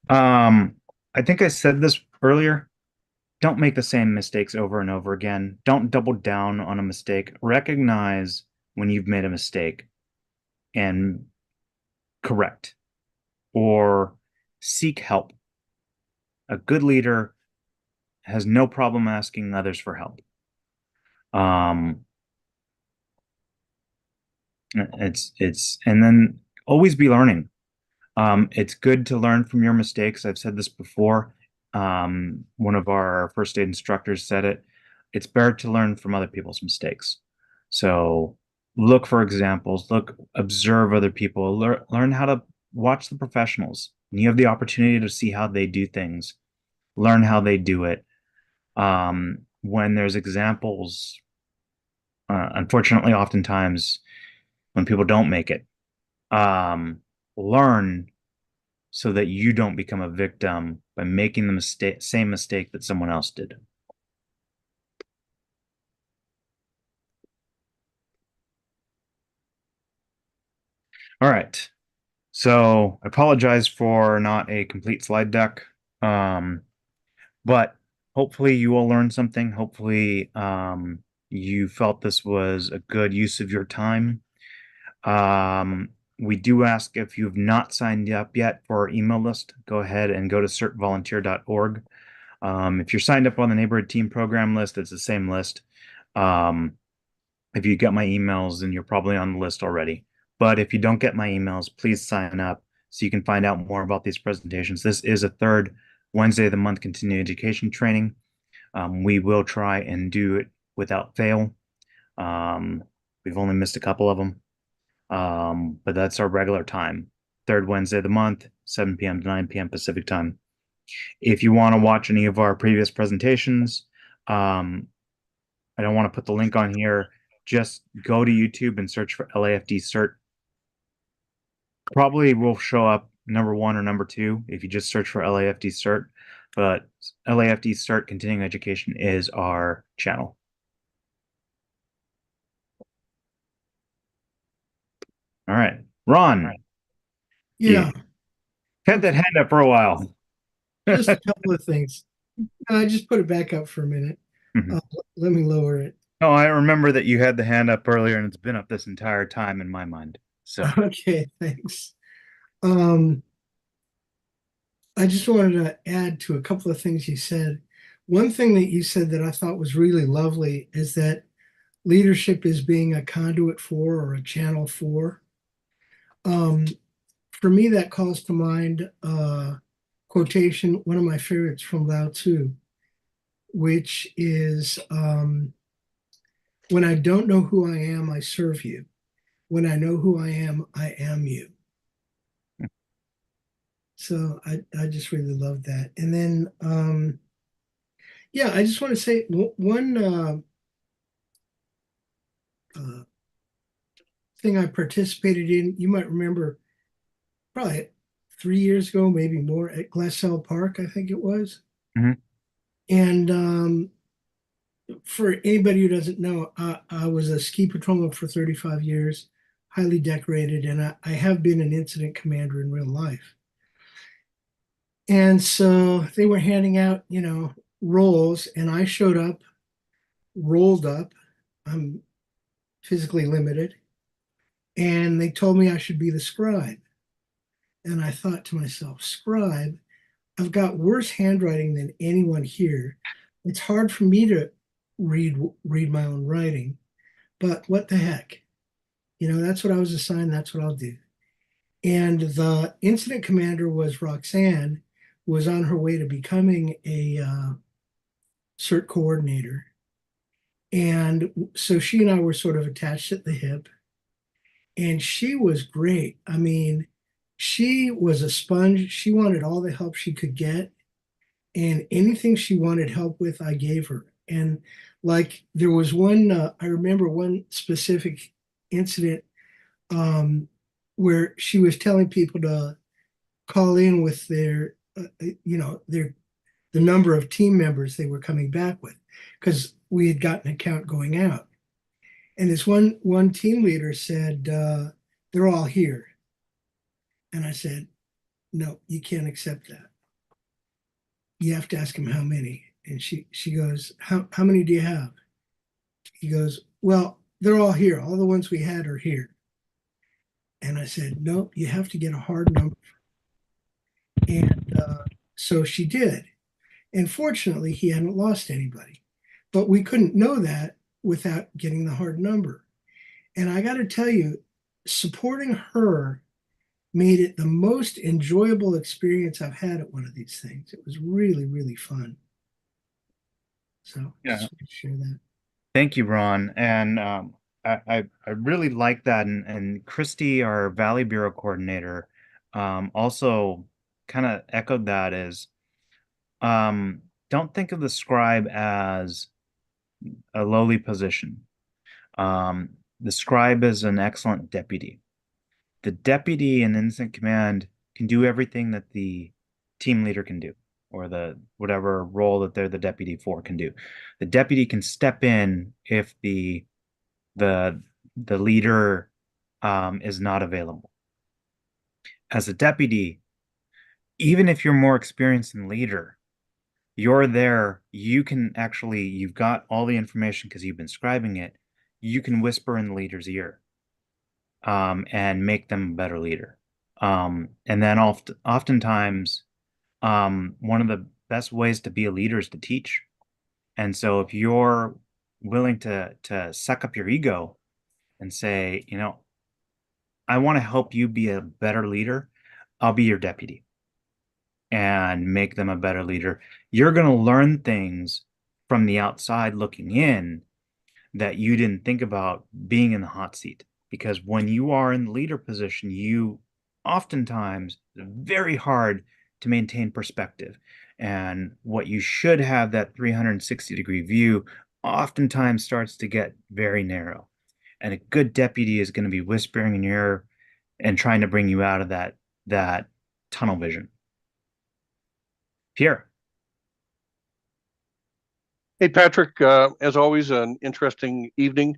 I think I said this earlier. Don't make the same mistakes over and over again. Don't double down on a mistake. Recognize when you've made a mistake and correct or seek help. A good leader has no problem asking others for help. And then always be learning. It's good to learn from your mistakes. I've said this before. One of our first aid instructors said it. It's better to learn from other people's mistakes. So look for examples, observe other people, learn how to watch the professionals. And you have the opportunity to see how they do things, learn how they do it. When there's examples, unfortunately, oftentimes when people don't make it, learn so that you don't become a victim by making the same mistake that someone else did. All right. So I apologize for not a complete slide deck. But hopefully you will learn something. Hopefully you felt this was a good use of your time. We do ask, if you've not signed up yet for our email list, go ahead and go to certvolunteer.org. If you're signed up on the neighborhood team program list, it's the same list. If you get my emails, then you're probably on the list already. But if you don't get my emails, please sign up so you can find out more about these presentations. This is a third Wednesday of the month continuing education training. We will try and do it without fail. We've only missed a couple of them, but that's our regular time. Third Wednesday of the month, 7 p.m. to 9 p.m. Pacific time. If you want to watch any of our previous presentations, I don't want to put the link on here. Just go to YouTube and search for LAFD CERT. Probably will show up number 1 or number 2 if you just search for LAFD CERT. But LAFD CERT Continuing Education is our channel. All right, Ron. Yeah, Had that hand up for a while. just a couple of things. I just put it back up for a minute. Mhm. Let me lower it. Oh, I remember that you had the hand up earlier, and it's been up this entire time in my mind. So Okay, thanks. I just wanted to add to a couple of things you said. One thing that you said that I thought was really lovely is that leadership is being a conduit for or a channel for. For me, that calls to mind quotation, one of my favorites from Lao Tzu, which is when I don't know who I am, I serve you. When I know who I am you. So I just really love that. And then, yeah, I just want to say one thing I participated in, you might remember probably 3 years ago, maybe more, at Glassell Park, I think it was. Mhm. And for anybody who doesn't know, I was a ski patrolman for 35 years, highly decorated, and I have been an incident commander in real life. And so they were handing out, roles, and I showed up, rolled up. I'm physically limited. And they told me I should be the scribe. And I thought to myself, scribe, I've got worse handwriting than anyone here. It's hard for me to read my own writing, but what the heck? That's what I was assigned. That's what I'll do. And the incident commander was Roxanne, was on her way to becoming a CERT coordinator. And so she and I were sort of attached at the hip. And she was great. I mean, she was a sponge. She wanted all the help she could get. And anything she wanted help with, I gave her. And like there was one, I remember one specific incident where she was telling people to call in with their, the number of team members they were coming back with, because we had got an account going out. And this one team leader said, they're all here. And I said, no, you can't accept that. You have to ask him how many. And she goes, how many do you have? He goes, well, they're all here. All the ones we had are here. And I said, no, you have to get a hard number. And so she did. And fortunately, he hadn't lost anybody. But we couldn't know that without getting the hard number. And I got to tell you, supporting her made it the most enjoyable experience I've had at one of these things. It was really, really fun. So Yeah. just wanted to share that. Thank you, Ron. And I really like that, and Christy, our Valley Bureau coordinator, also kind of echoed that as don't think of the scribe as a lowly position. The scribe is an excellent deputy. The deputy in incident command can do everything that the team leader can do, or the whatever role that they're the deputy for can do. The deputy can step in if the the leader is not available. As a deputy, even if you're more experienced than leader, you're there. You can actually, you've got all the information because you've been scribing it. You can whisper in the leader's ear and make them a better leader. And then oftentimes, one of the best ways to be a leader is to teach. And so if you're willing to suck up your ego and say, I want to help you be a better leader, I'll be your deputy and make them a better leader. You're going to learn things from the outside looking in that you didn't think about being in the hot seat. Because when you are in the leader position, you oftentimes, it's very hard to maintain perspective. And what you should have, that 360-degree view, oftentimes starts to get very narrow. And a good deputy is going to be whispering in your ear and trying to bring you out of that tunnel vision. Pierre. Hey, Patrick, as always, an interesting evening.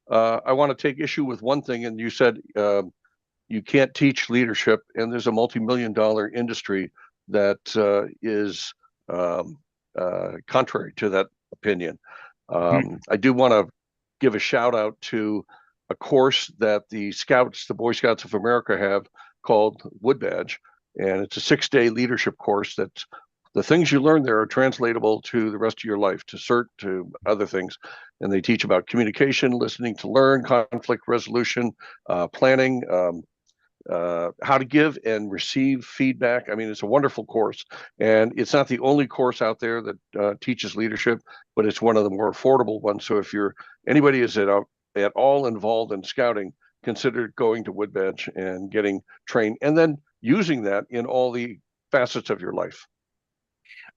I want to take issue with one thing, and you said you can't teach leadership, and there's a multi-million-dollar industry that is contrary to that opinion. I do want to give a shout out to a course that the Boy Scouts of America have called Wood Badge, and it's a 6-day leadership course that's the things you learn there are translatable to the rest of your life, to CERT, to other things. And they teach about communication, listening to learn, conflict resolution, planning, how to give and receive feedback. I mean, it's a wonderful course. And it's not the only course out there that teaches leadership, but it's one of the more affordable ones. So if anybody is at all involved in scouting, consider going to Wood Badge and getting trained, and then using that in all the facets of your life.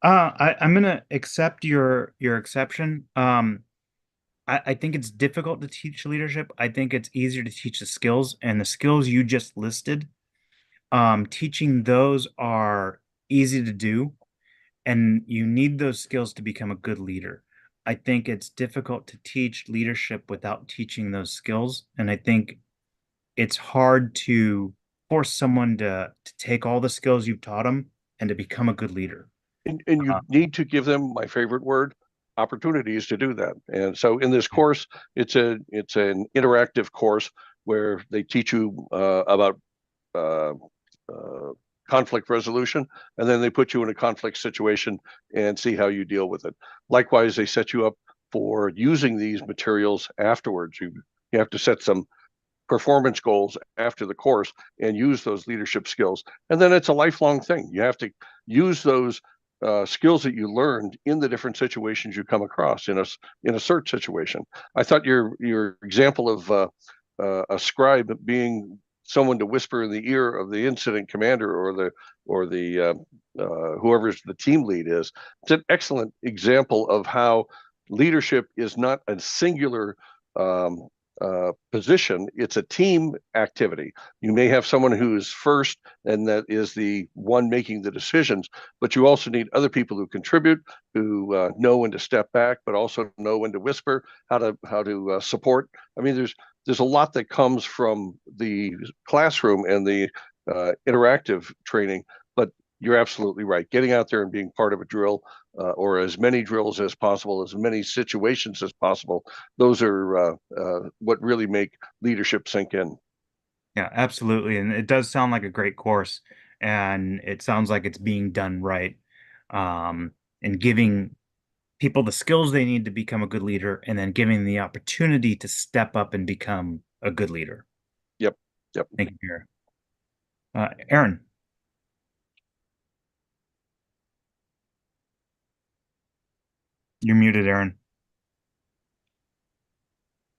I'm gonna accept your exception. I think it's difficult to teach leadership. I think it's easier to teach the skills, and the skills you just listed. Teaching those are easy to do, and you need those skills to become a good leader. I think it's difficult to teach leadership without teaching those skills, and I think it's hard to force someone to take all the skills you've taught them and to become a good leader. And you need to give them, my favorite word, opportunities to do that. And so in this course, it's an interactive course where they teach you about conflict resolution, and then they put you in a conflict situation and see how you deal with it. Likewise, they set you up for using these materials afterwards. You have to set some performance goals after the course and use those leadership skills. And then it's a lifelong thing. You have to use those skills that you learned in the different situations you come across in a CERT situation. I thought your example of a scribe being someone to whisper in the ear of the incident commander or the whoever's the team lead is. It's an excellent example of how leadership is not a singular position. It's a team activity. You may have someone who's first and that is the one making the decisions, but you also need other people who contribute, who know when to step back, but also know when to whisper, how to support. I mean, there's a lot that comes from the classroom and the interactive training, but you're absolutely right. Getting out there and being part of a drill or as many drills as possible, as many situations as possible, those are what really make leadership sink in. Yeah, absolutely. And it does sound like a great course, and it sounds like it's being done right. And giving people the skills they need to become a good leader, and then giving them the opportunity to step up and become a good leader. Yep. Thank you, Pierre. Aaron. You're muted, Aaron.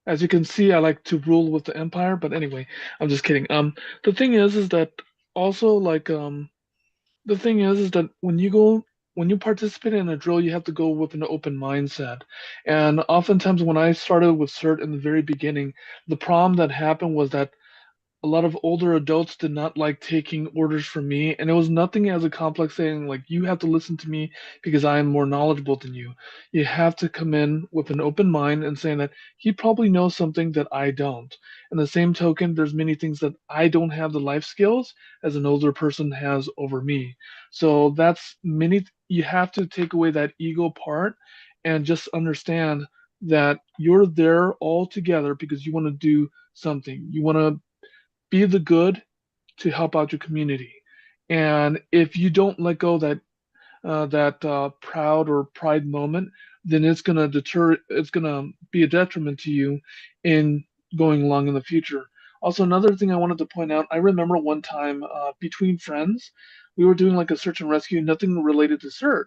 As you can see, I like to rule with the empire, but anyway, I'm just kidding. The thing is that also like the thing is that when you participate in a drill, you have to go with an open mindset. And oftentimes when I started with CERT in the very beginning, the problem that happened was that a lot of older adults did not like taking orders from me, and it was nothing as a complex thing like you have to listen to me because I am more knowledgeable than you. You have to come in with an open mind and saying that he probably knows something that I don't. And the same token, there's many things that I don't have the life skills as an older person has over me. So that's many. You have to take away that ego part and just understand that you're there all together because you want to do something. You want to be the good to help out your community. And if you don't let go that proud or pride moment, then it's gonna deter. It's gonna be a detriment to you in going along in the future. Also, another thing I wanted to point out, I remember one time between friends, we were doing like a search and rescue, nothing related to CERT.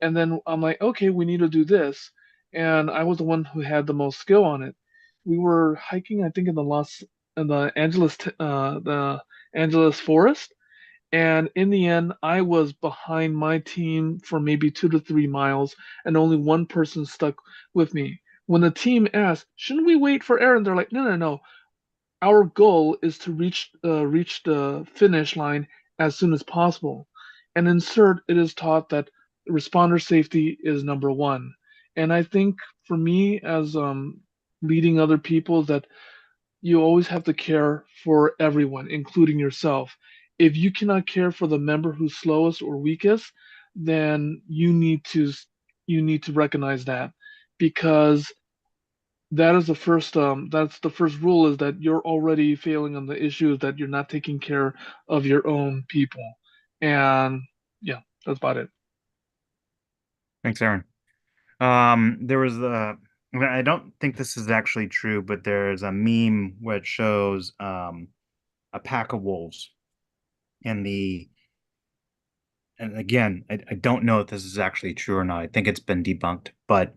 And then I'm like, okay, we need to do this. And I was the one who had the most skill on it. We were hiking, I think, in the Angeles forest. And in the end, I was behind my team for maybe 2 to 3 miles, and only one person stuck with me. When the team asked, "Shouldn't we wait for Aaron?" They're like, "No, no, no. Our goal is to reach the finish line as soon as possible." And in CERT, it is taught that responder safety is number one. And I think for me, as leading other people, that you always have to care for everyone, including yourself. If you cannot care for the member who's slowest or weakest, then you need to recognize that, because that's the first rule, is that you're already failing on the issue, is that you're not taking care of your own people. And yeah, that's about it. Thanks, Aaron. There was I don't think this is actually true, but there's a meme which shows a pack of wolves, and and again, I don't know if this is actually true or not. I think it's been debunked, but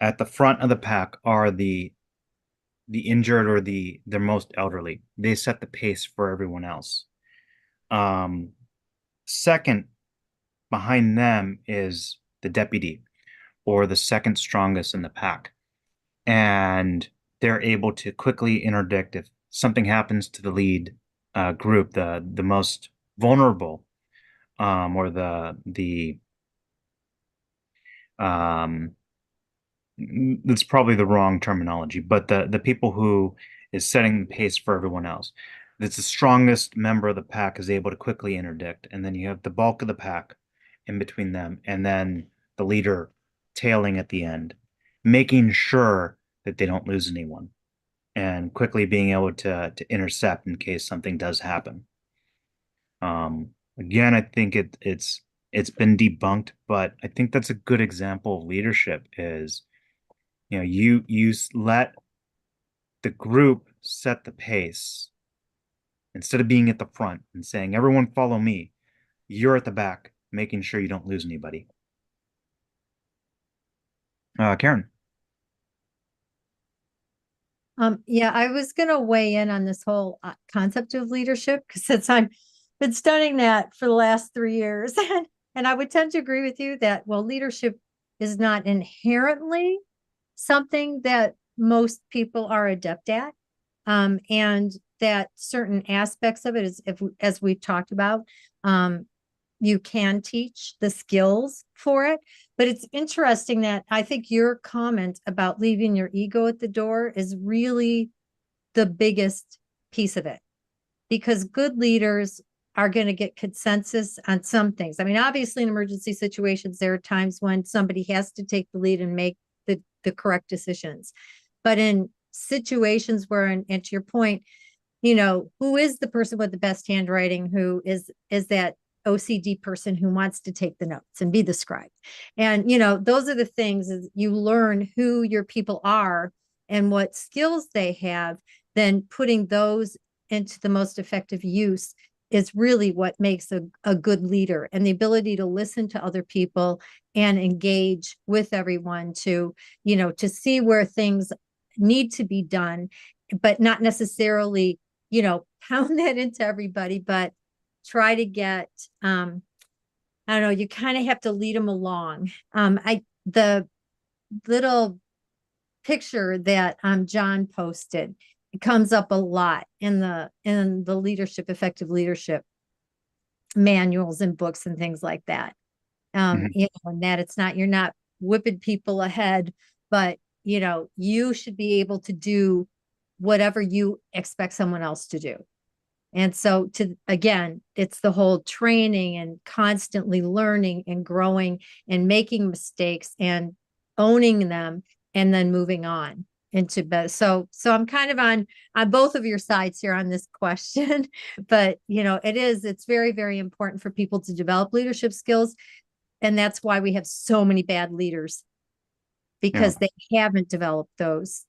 at the front of the pack are the injured or the most elderly. They set the pace for everyone else. Second, behind them is the deputy, or the second strongest in the pack, and they're able to quickly interdict if something happens to the lead group, the most vulnerable, or the that's probably the wrong terminology, but the people who is setting the pace for everyone else. That's the strongest member of the pack is able to quickly interdict, and then you have the bulk of the pack in between them, and then the leader tailing at the end, making sure that they don't lose anyone, and quickly being able to intercept in case something does happen. Again, I think it's been debunked, but I think that's a good example of leadership. Is you let the group set the pace instead of being at the front and saying, everyone follow me. You're at the back, making sure you don't lose anybody. Karen. Yeah, I was going to weigh in on this whole concept of leadership, because since I've been studying that for the last 3 years, and I would tend to agree with you that, well, leadership is not inherently something that most people are adept at, and that certain aspects of it is, as we've talked about, you can teach the skills for it. But it's interesting that I think your comment about leaving your ego at the door is really the biggest piece of it, because good leaders are going to get consensus on some things. I mean, obviously in emergency situations, there are times when somebody has to take the lead and make the correct decisions. But in situations where, and to your point, who is the person with the best handwriting, who is that OCD person who wants to take the notes and be the scribe. And, those are the things, is you learn who your people are and what skills they have, then putting those into the most effective use is really what makes a good leader, and the ability to listen to other people and engage with everyone to see where things need to be done, but not necessarily, pound that into everybody, but try to get, I don't know, you kind of have to lead them along. The little picture that John posted, it comes up a lot in the effective leadership manuals and books and things like that. And that it's not, you're not whipping people ahead, but you should be able to do whatever you expect someone else to do. And so again, it's the whole training and constantly learning and growing and making mistakes and owning them and then moving on into better. So I'm kind of on both of your sides here on this question, but it's very, very important for people to develop leadership skills. And that's why we have so many bad leaders, because they haven't developed those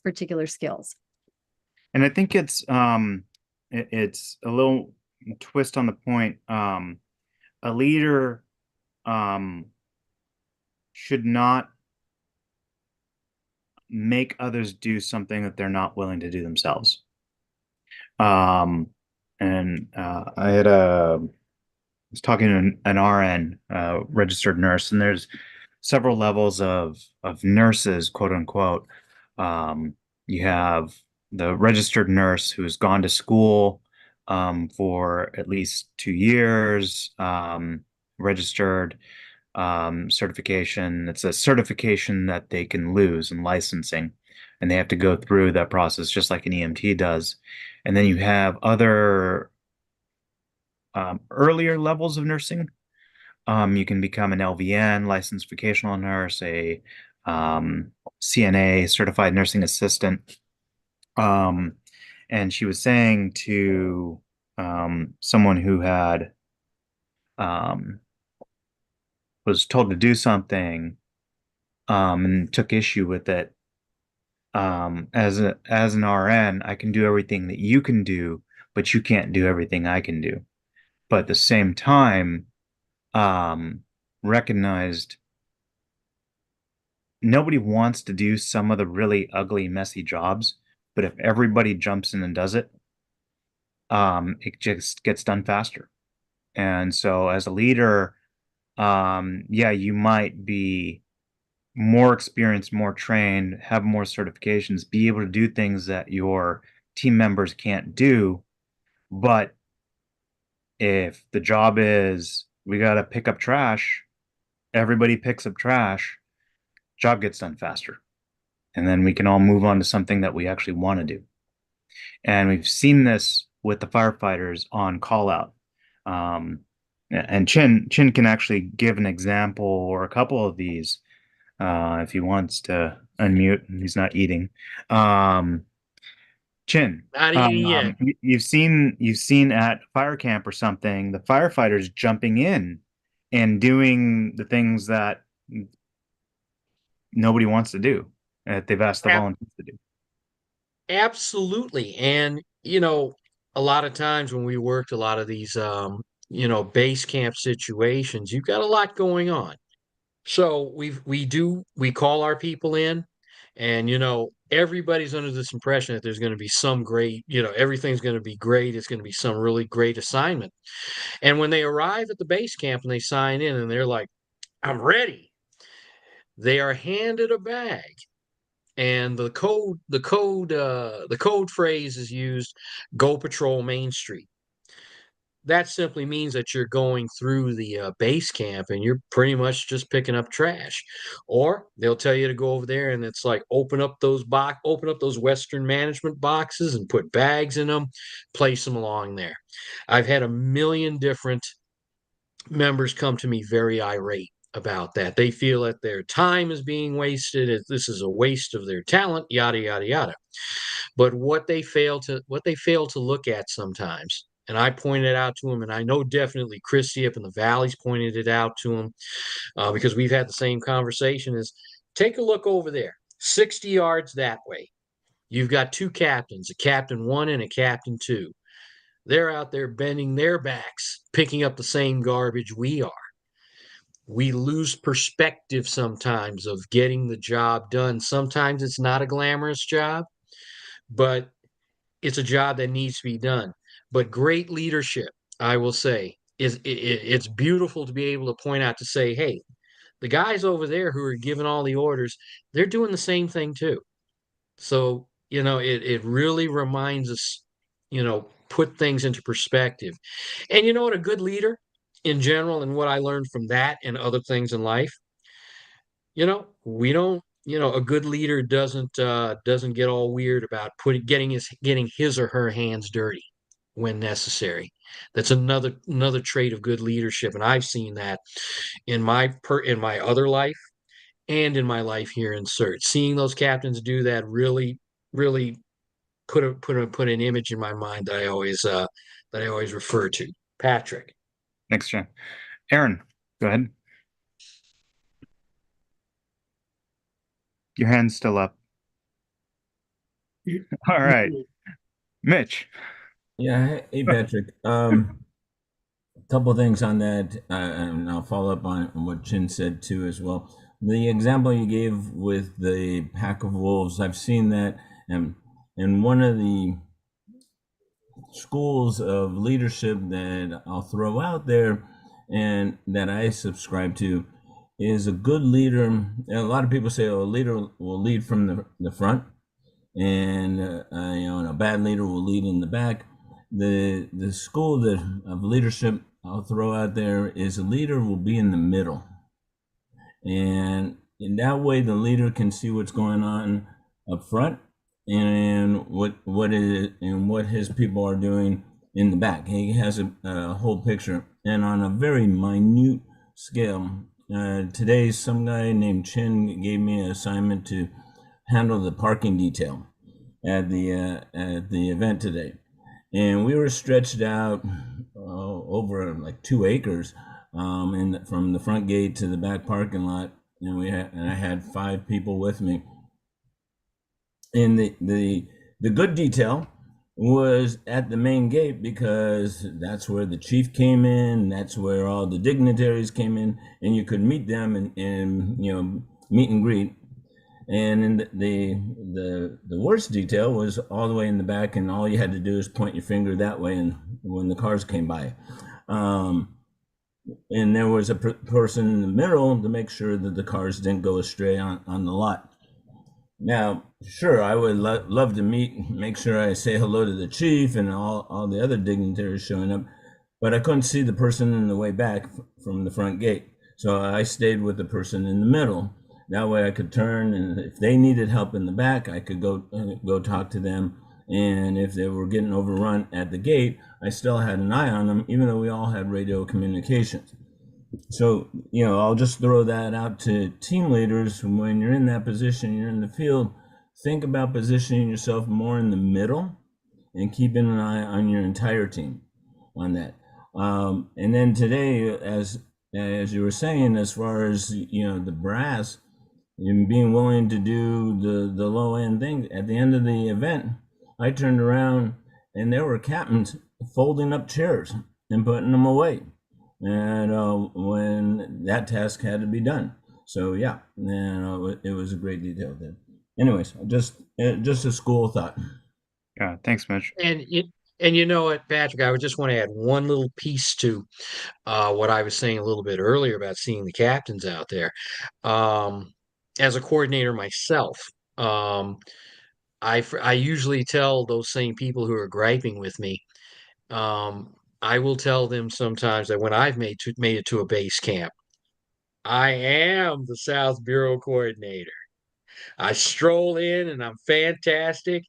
particular skills. And I think it's a little twist on the point. A leader should not make others do something that they're not willing to do themselves. And I was talking to an RN, registered nurse, and there's several levels of nurses, quote unquote. You have the registered nurse who's gone to school for at least 2 years, registered certification. It's a certification that they can lose in licensing, and they have to go through that process just like an EMT does. And then you have other earlier levels of nursing. You can become an LVN, licensed vocational nurse, a CNA, certified nursing assistant. And she was saying to someone who had was told to do something and took issue with it. As an RN, I can do everything that you can do, but you can't do everything I can do. But at the same time, recognized nobody wants to do some of the really ugly, messy jobs, but if everybody jumps in and does it, it just gets done faster. And so as a leader, you might be more experienced, more trained, have more certifications, be able to do things that your team members can't do. But if the job is, we got to pick up trash, everybody picks up trash, job gets done faster. And then we can all move on to something that we actually want to do. And we've seen this with the firefighters on call out. And Chin can actually give an example or a couple of these if he wants to unmute and he's not eating. Chin, Not eating yet. you've seen at fire camp or something, the firefighters jumping in and doing the things that nobody wants to do, that they've asked the volunteers to do. Absolutely. And, a lot of times when we worked a lot of these, base camp situations, you've got a lot going on. So we call our people in, and, everybody's under this impression that there's going to be some great, everything's going to be great. It's going to be some really great assignment. And when they arrive at the base camp and they sign in and they're like, I'm ready, they are handed a bag. And the code phrase is used, go patrol Main Street. That simply means that you're going through the base camp and you're pretty much just picking up trash. Or they'll tell you to go over there and it's like open up those Western management boxes and put bags in them, place them along there. I've had a million different members come to me very irate about that. They feel that their time is being wasted. This is a waste of their talent, yada yada yada. But what they fail to look at sometimes, and I pointed out to them, and I know definitely Christy up in the valleys pointed it out to them because we've had the same conversation. Is take a look over there, 60 yards that way. You've got two captains, a captain 1 and a captain 2. They're out there bending their backs, picking up the same garbage we are. we lose perspective sometimes of getting the job done. Sometimes it's not a glamorous job, but it's a job that needs to be done. But great leadership, I will say, it's beautiful to be able to point out to say, hey, the guys over there who are giving all the orders, they're doing the same thing too. So, it really reminds us, put things into perspective. And you know what, a good leader in general, and what I learned from that and other things in life, we don't, a good leader doesn't get all weird about getting his or her hands dirty when necessary. That's another trait of good leadership, and I've seen that in my other life and in my life here in CERT. Seeing those captains do that really, really put an image in my mind that I always refer to. Patrick. Thanks, Jen. Aaron, go ahead. Your hand's still up. All right. Mitch. Yeah, hey Patrick. Couple of things on that, and I'll follow up on what Chin said too as well. The example you gave with the pack of wolves, I've seen that, and one of the schools of leadership that I'll throw out there and that I subscribe to is a good leader. A lot of people say, oh, a leader will lead from the front, and and a bad leader will lead in the back. The school of leadership I'll throw out there is a leader will be in the middle, and in that way the leader can see what's going on up front and what his people are doing in the back. He has a whole picture, and on a very minute scale. Today, some guy named Chin gave me an assignment to handle the parking detail at the event today, and we were stretched out over like 2 acres, from the front gate to the back parking lot, and I had 5 people with me. And the good detail was at the main gate, because that's where the chief came in, that's where all the dignitaries came in, and you could meet them and meet and greet. And the worst detail was all the way in the back, and all you had to do is point your finger that way, and when the cars came by, and there was a person in the middle to make sure that the cars didn't go astray on the lot. Now, sure, I would love to make sure I say hello to the chief and all the other dignitaries showing up, but I couldn't see the person in the way back from the front gate. So I stayed with the person in the middle. That way I could turn, and if they needed help in the back, I could go talk to them. And if they were getting overrun at the gate, I still had an eye on them, even though we all had radio communications. So, I'll just throw that out to team leaders. When you're in that position, you're in the field, think about positioning yourself more in the middle and keeping an eye on your entire team on that. And then today, as you were saying, as far as, the brass and being willing to do the low end thing, at the end of the event, I turned around and there were captains folding up chairs and putting them away. And when that task had to be done. So yeah, and it was a great detail then. Anyways, just a school thought. Yeah, thanks, Mitch. And you know what, Patrick, I would just want to add one little piece to what I was saying a little bit earlier about seeing the captains out there. As a coordinator myself, I usually tell those same people who are griping with me, I will tell them sometimes that when I've made it to a base camp, I am the South Bureau coordinator. I stroll in and I'm fantastic.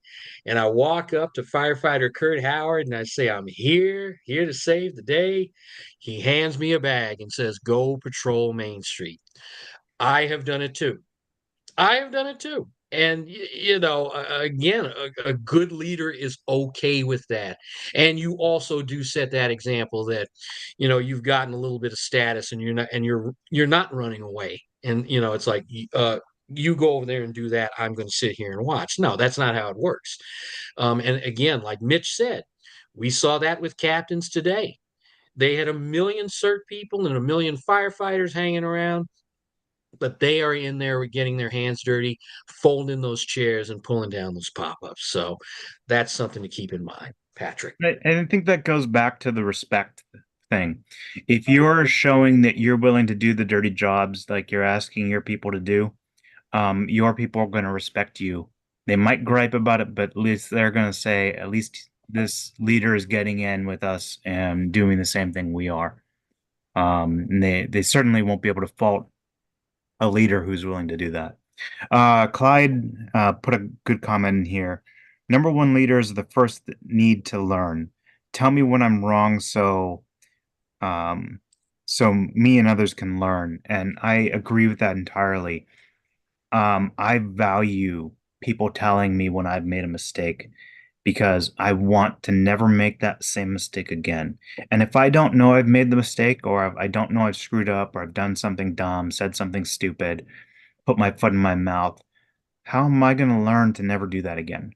And I walk up to firefighter Kurt Howard and I say, I'm here to save the day. He hands me a bag and says, go patrol Main Street. I have done it too. And, again, a good leader is okay with that. And you also do set that example that, you've gotten a little bit of status and you're not running away. And, it's like, you go over there and do that. I'm going to sit here and watch. No, that's not how it works. And again, like Mitch said, we saw that with captains today. They had a million CERT people and a million firefighters hanging around, but they are in there getting their hands dirty, folding those chairs and pulling down those pop-ups. So that's something to keep in mind, Patrick. And I think that goes back to the respect thing. If you're showing that you're willing to do the dirty jobs like you're asking your people to do, your people are going to respect you. They might gripe about it, but at least they're going to say, at least this leader is getting in with us and doing the same thing we are. And they certainly won't be able to fault a leader who's willing to do that. Clyde put a good comment in here. Number one leaders are the first that need to learn. Tell me when I'm wrong, so me and others can learn. And I agree with that entirely. I value people telling me when I've made a mistake because I want to never make that same mistake again. And if I don't know I've made the mistake, or I don't know I've screwed up, or I've done something dumb, said something stupid, put my foot in my mouth, how am I going to learn to never do that again?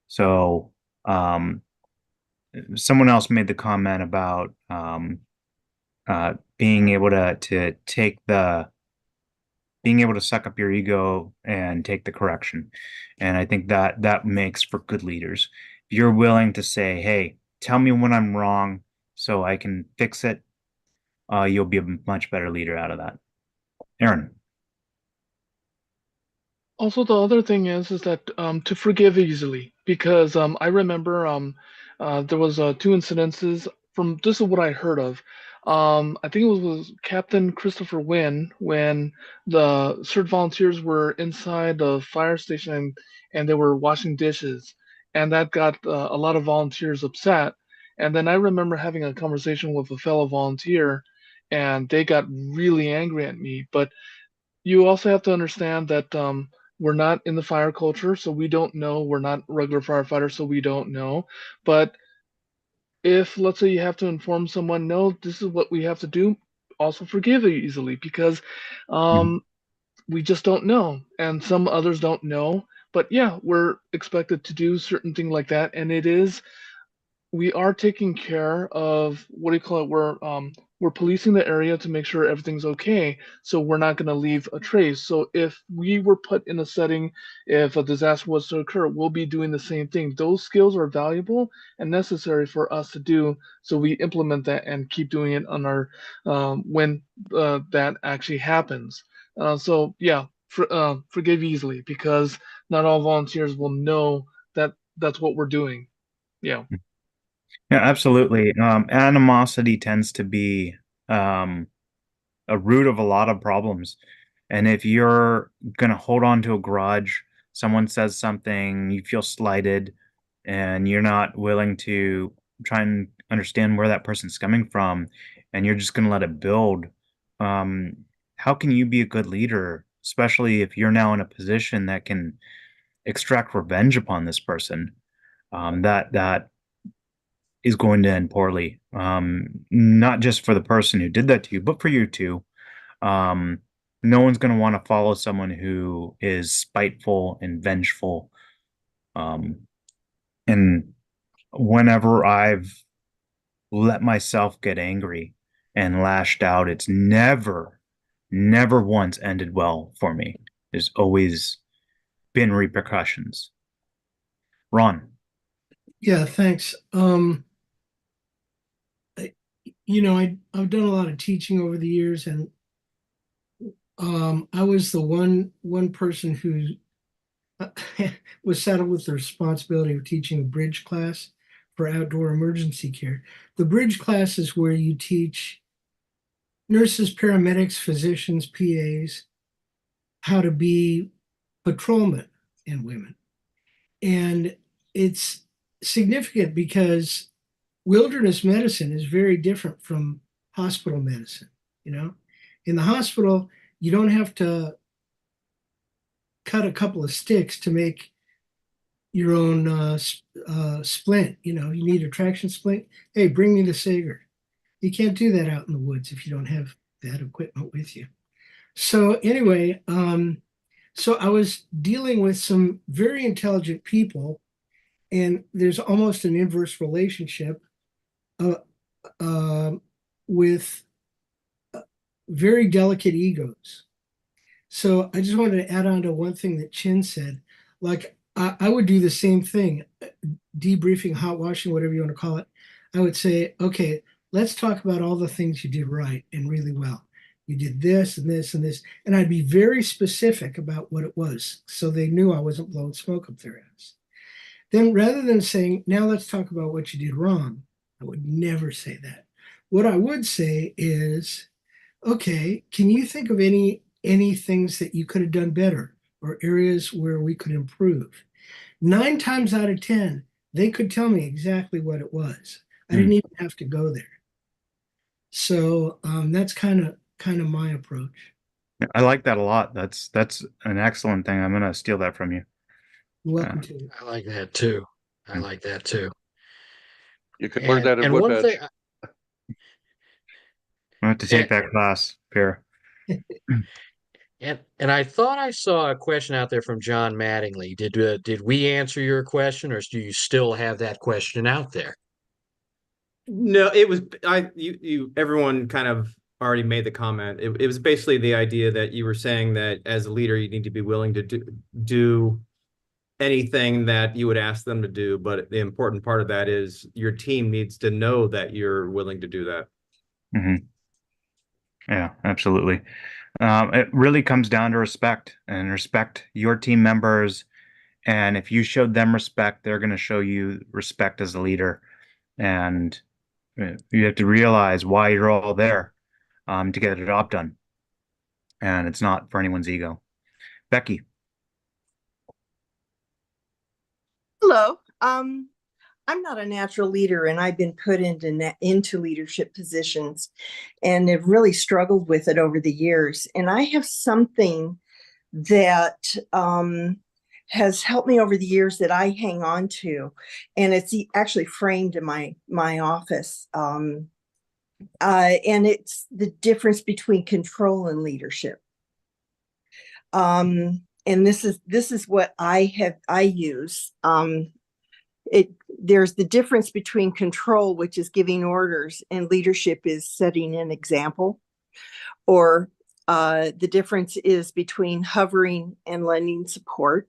So, someone else made the comment about being able to take the being able to suck up your ego and take the correction. And I think that makes for good leaders. If you're willing to say, hey, tell me when I'm wrong so I can fix it, you'll be a much better leader out of that. Aaron. Also, the other thing is that to forgive easily, because I remember there was two incidences from this is what I heard of. I think it was Captain Christopher Wynn when the CERT volunteers were inside the fire station and they were washing dishes, and that got a lot of volunteers upset. And then I remember having a conversation with a fellow volunteer, and they got really angry at me. But you also have to understand that we're not in the fire culture, so we don't know. We're not regular firefighters, so we don't know. But if, let's say, you have to inform someone, no, this is what we have to do, also forgive it easily because we just don't know. And some others don't know. But yeah, we're expected to do certain thing like that. And it is we are taking care of what do you call it? We're policing the area to make sure everything's okay. So we're not going to leave a trace. So if we were put in a setting, if a disaster was to occur, we'll be doing the same thing. Those skills are valuable and necessary for us to do. So we implement that and keep doing it on our when that actually happens. So yeah, forgive easily because not all volunteers will know that that's what we're doing. Yeah. Yeah, absolutely. Animosity tends to be um, a root of a lot of problems. And if you're going to hold on to a grudge, someone says something, you feel slighted, and you're not willing to try and understand where that person's coming from, and you're just going to let it build, um, how can you be a good leader, especially if you're now in a position that can extract revenge upon this person? That is going to end poorly. Not just for the person who did that to you, but for you too. Um, no one's going to want to follow someone who is spiteful and vengeful. And whenever I've let myself get angry and lashed out, it's never once ended well for me. There's always been repercussions. Ron. Yeah, thanks. I've done a lot of teaching over the years, and I was the one person who was saddled with the responsibility of teaching a bridge class for outdoor emergency care. The bridge class is where you teach nurses, paramedics, physicians, PAs how to be patrolmen and women. And it's significant because wilderness medicine is very different from hospital medicine. In the hospital, you don't have to cut a couple of sticks to make your own splint. You need a traction splint. Hey, bring me the Sager. You can't do that out in the woods if you don't have that equipment with you. So anyway, so I was dealing with some very intelligent people, and there's almost an inverse relationship. with very delicate egos. So I just wanted to add on to one thing that Chin said. Like I would do the same thing, debriefing, hot washing, whatever you want to call it. I would say, okay, let's talk about all the things you did right and really well. You did this and this and this. And I'd be very specific about what it was so they knew I wasn't blowing smoke up their ass. Then rather than saying, now let's talk about what you did wrong, I would never say that. What I would say is, okay, can you think of any things that you could have done better or areas where we could improve? 9 times out of 10, they could tell me exactly what it was. I didn't even have to go there. So that's kind of my approach. I like that a lot. That's an excellent thing. I'm gonna steal that from you. You're welcome to. I like that too. I like that too. You could learn that in And one Woodbedge. thing, I have to take that class, Pierre. and I thought I saw a question out there from John Mattingly. Did we answer your question, or do you still have that question out there? No, it was everyone kind of already made the comment. It was basically the idea that you were saying that as a leader, you need to be willing to do anything that you would ask them to do. But the important part of that is your team needs to know that you're willing to do that. Mm-hmm. Yeah, absolutely. It really comes down to respect, and respect your team members. And if you showed them respect, they're going to show you respect as a leader. And you have to realize why you're all there, to get the job done. And it's not for anyone's ego. Becky. Hello. I'm not a natural leader, and I've been put into leadership positions and have really struggled with it over the years. And I have something that has helped me over the years that I hang on to, and it's actually framed in my office. And it's the difference between control and leadership. And this is what I use. There's the difference between control, which is giving orders, and leadership is setting an example. Or the difference is between hovering and lending support.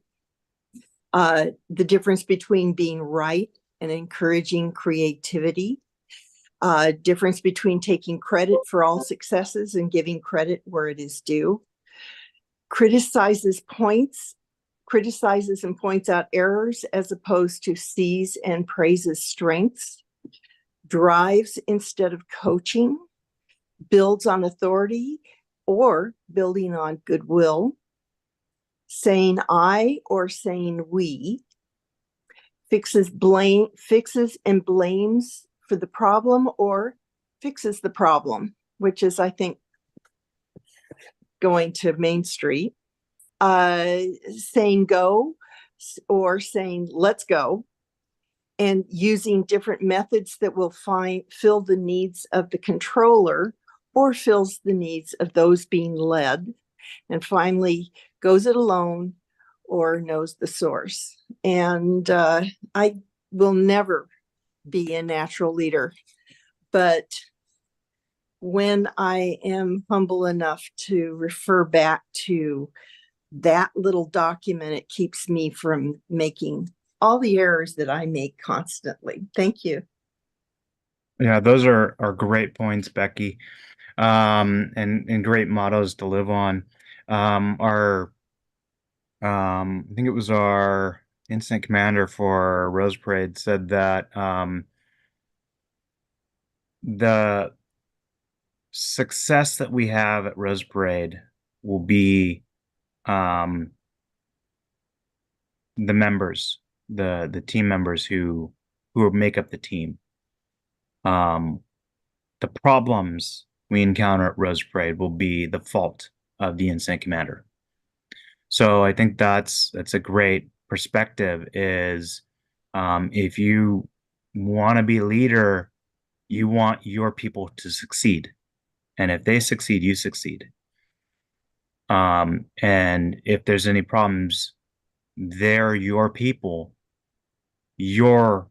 The difference between being right and encouraging creativity. Difference between taking credit for all successes and giving credit where it is due. Criticizes and points out errors as opposed to sees and praises strengths. Drives instead of coaching. Builds on authority or building on goodwill. Saying I or saying we. Fixes and blames for the problem or fixes the problem, which is, I think, going to Main Street. Saying go or saying let's go, and using different methods that will fill the needs of the controller or fills the needs of those being led. And finally, goes it alone or knows the source. And I will never be a natural leader, but when I am humble enough to refer back to that little document, it keeps me from making all the errors that I make constantly. Thank you. Yeah, those are great points, Becky, and great mottos to live on. I think it was our incident commander for Rose Parade said that the success that we have at Rose Parade will be the members, the team members who make up the team. The problems we encounter at Rose Parade will be the fault of the incident commander. So I think that's a great perspective. Is if you want to be a leader, you want your people to succeed, and if they succeed, you succeed. And if there's any problems, they're your people. You're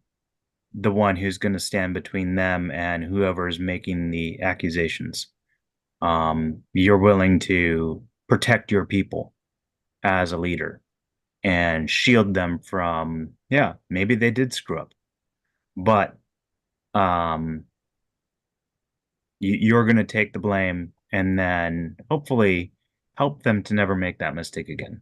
the one who's going to stand between them and whoever is making the accusations. You're willing to protect your people as a leader and shield them from, yeah, maybe they did screw up, but you're going to take the blame and then hopefully help them to never make that mistake again.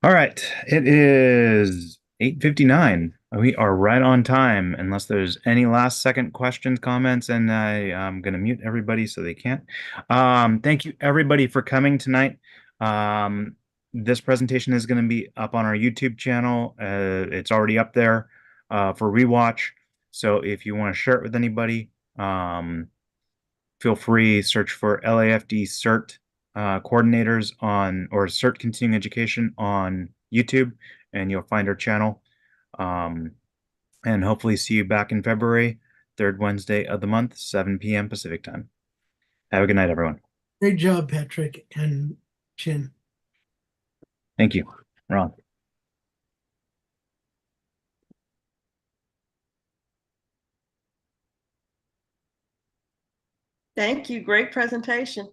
All right, it is 8:59. We are right on time, unless there's any last second questions, comments, and I'm going to mute everybody so they can't. Thank you, everybody, for coming tonight. This presentation is going to be up on our YouTube channel. It's already up there for rewatch. So if you want to share it with anybody, feel free, search for LAFD CERT coordinators on, or CERT Continuing Education on YouTube, and you'll find our channel. And hopefully see you back in February, third Wednesday of the month, 7 p.m. Pacific time. Have a good night, everyone. Great job, Patrick and Chin. Thank you, Ron. Thank you. Great presentation.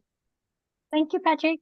Thank you, Patrick.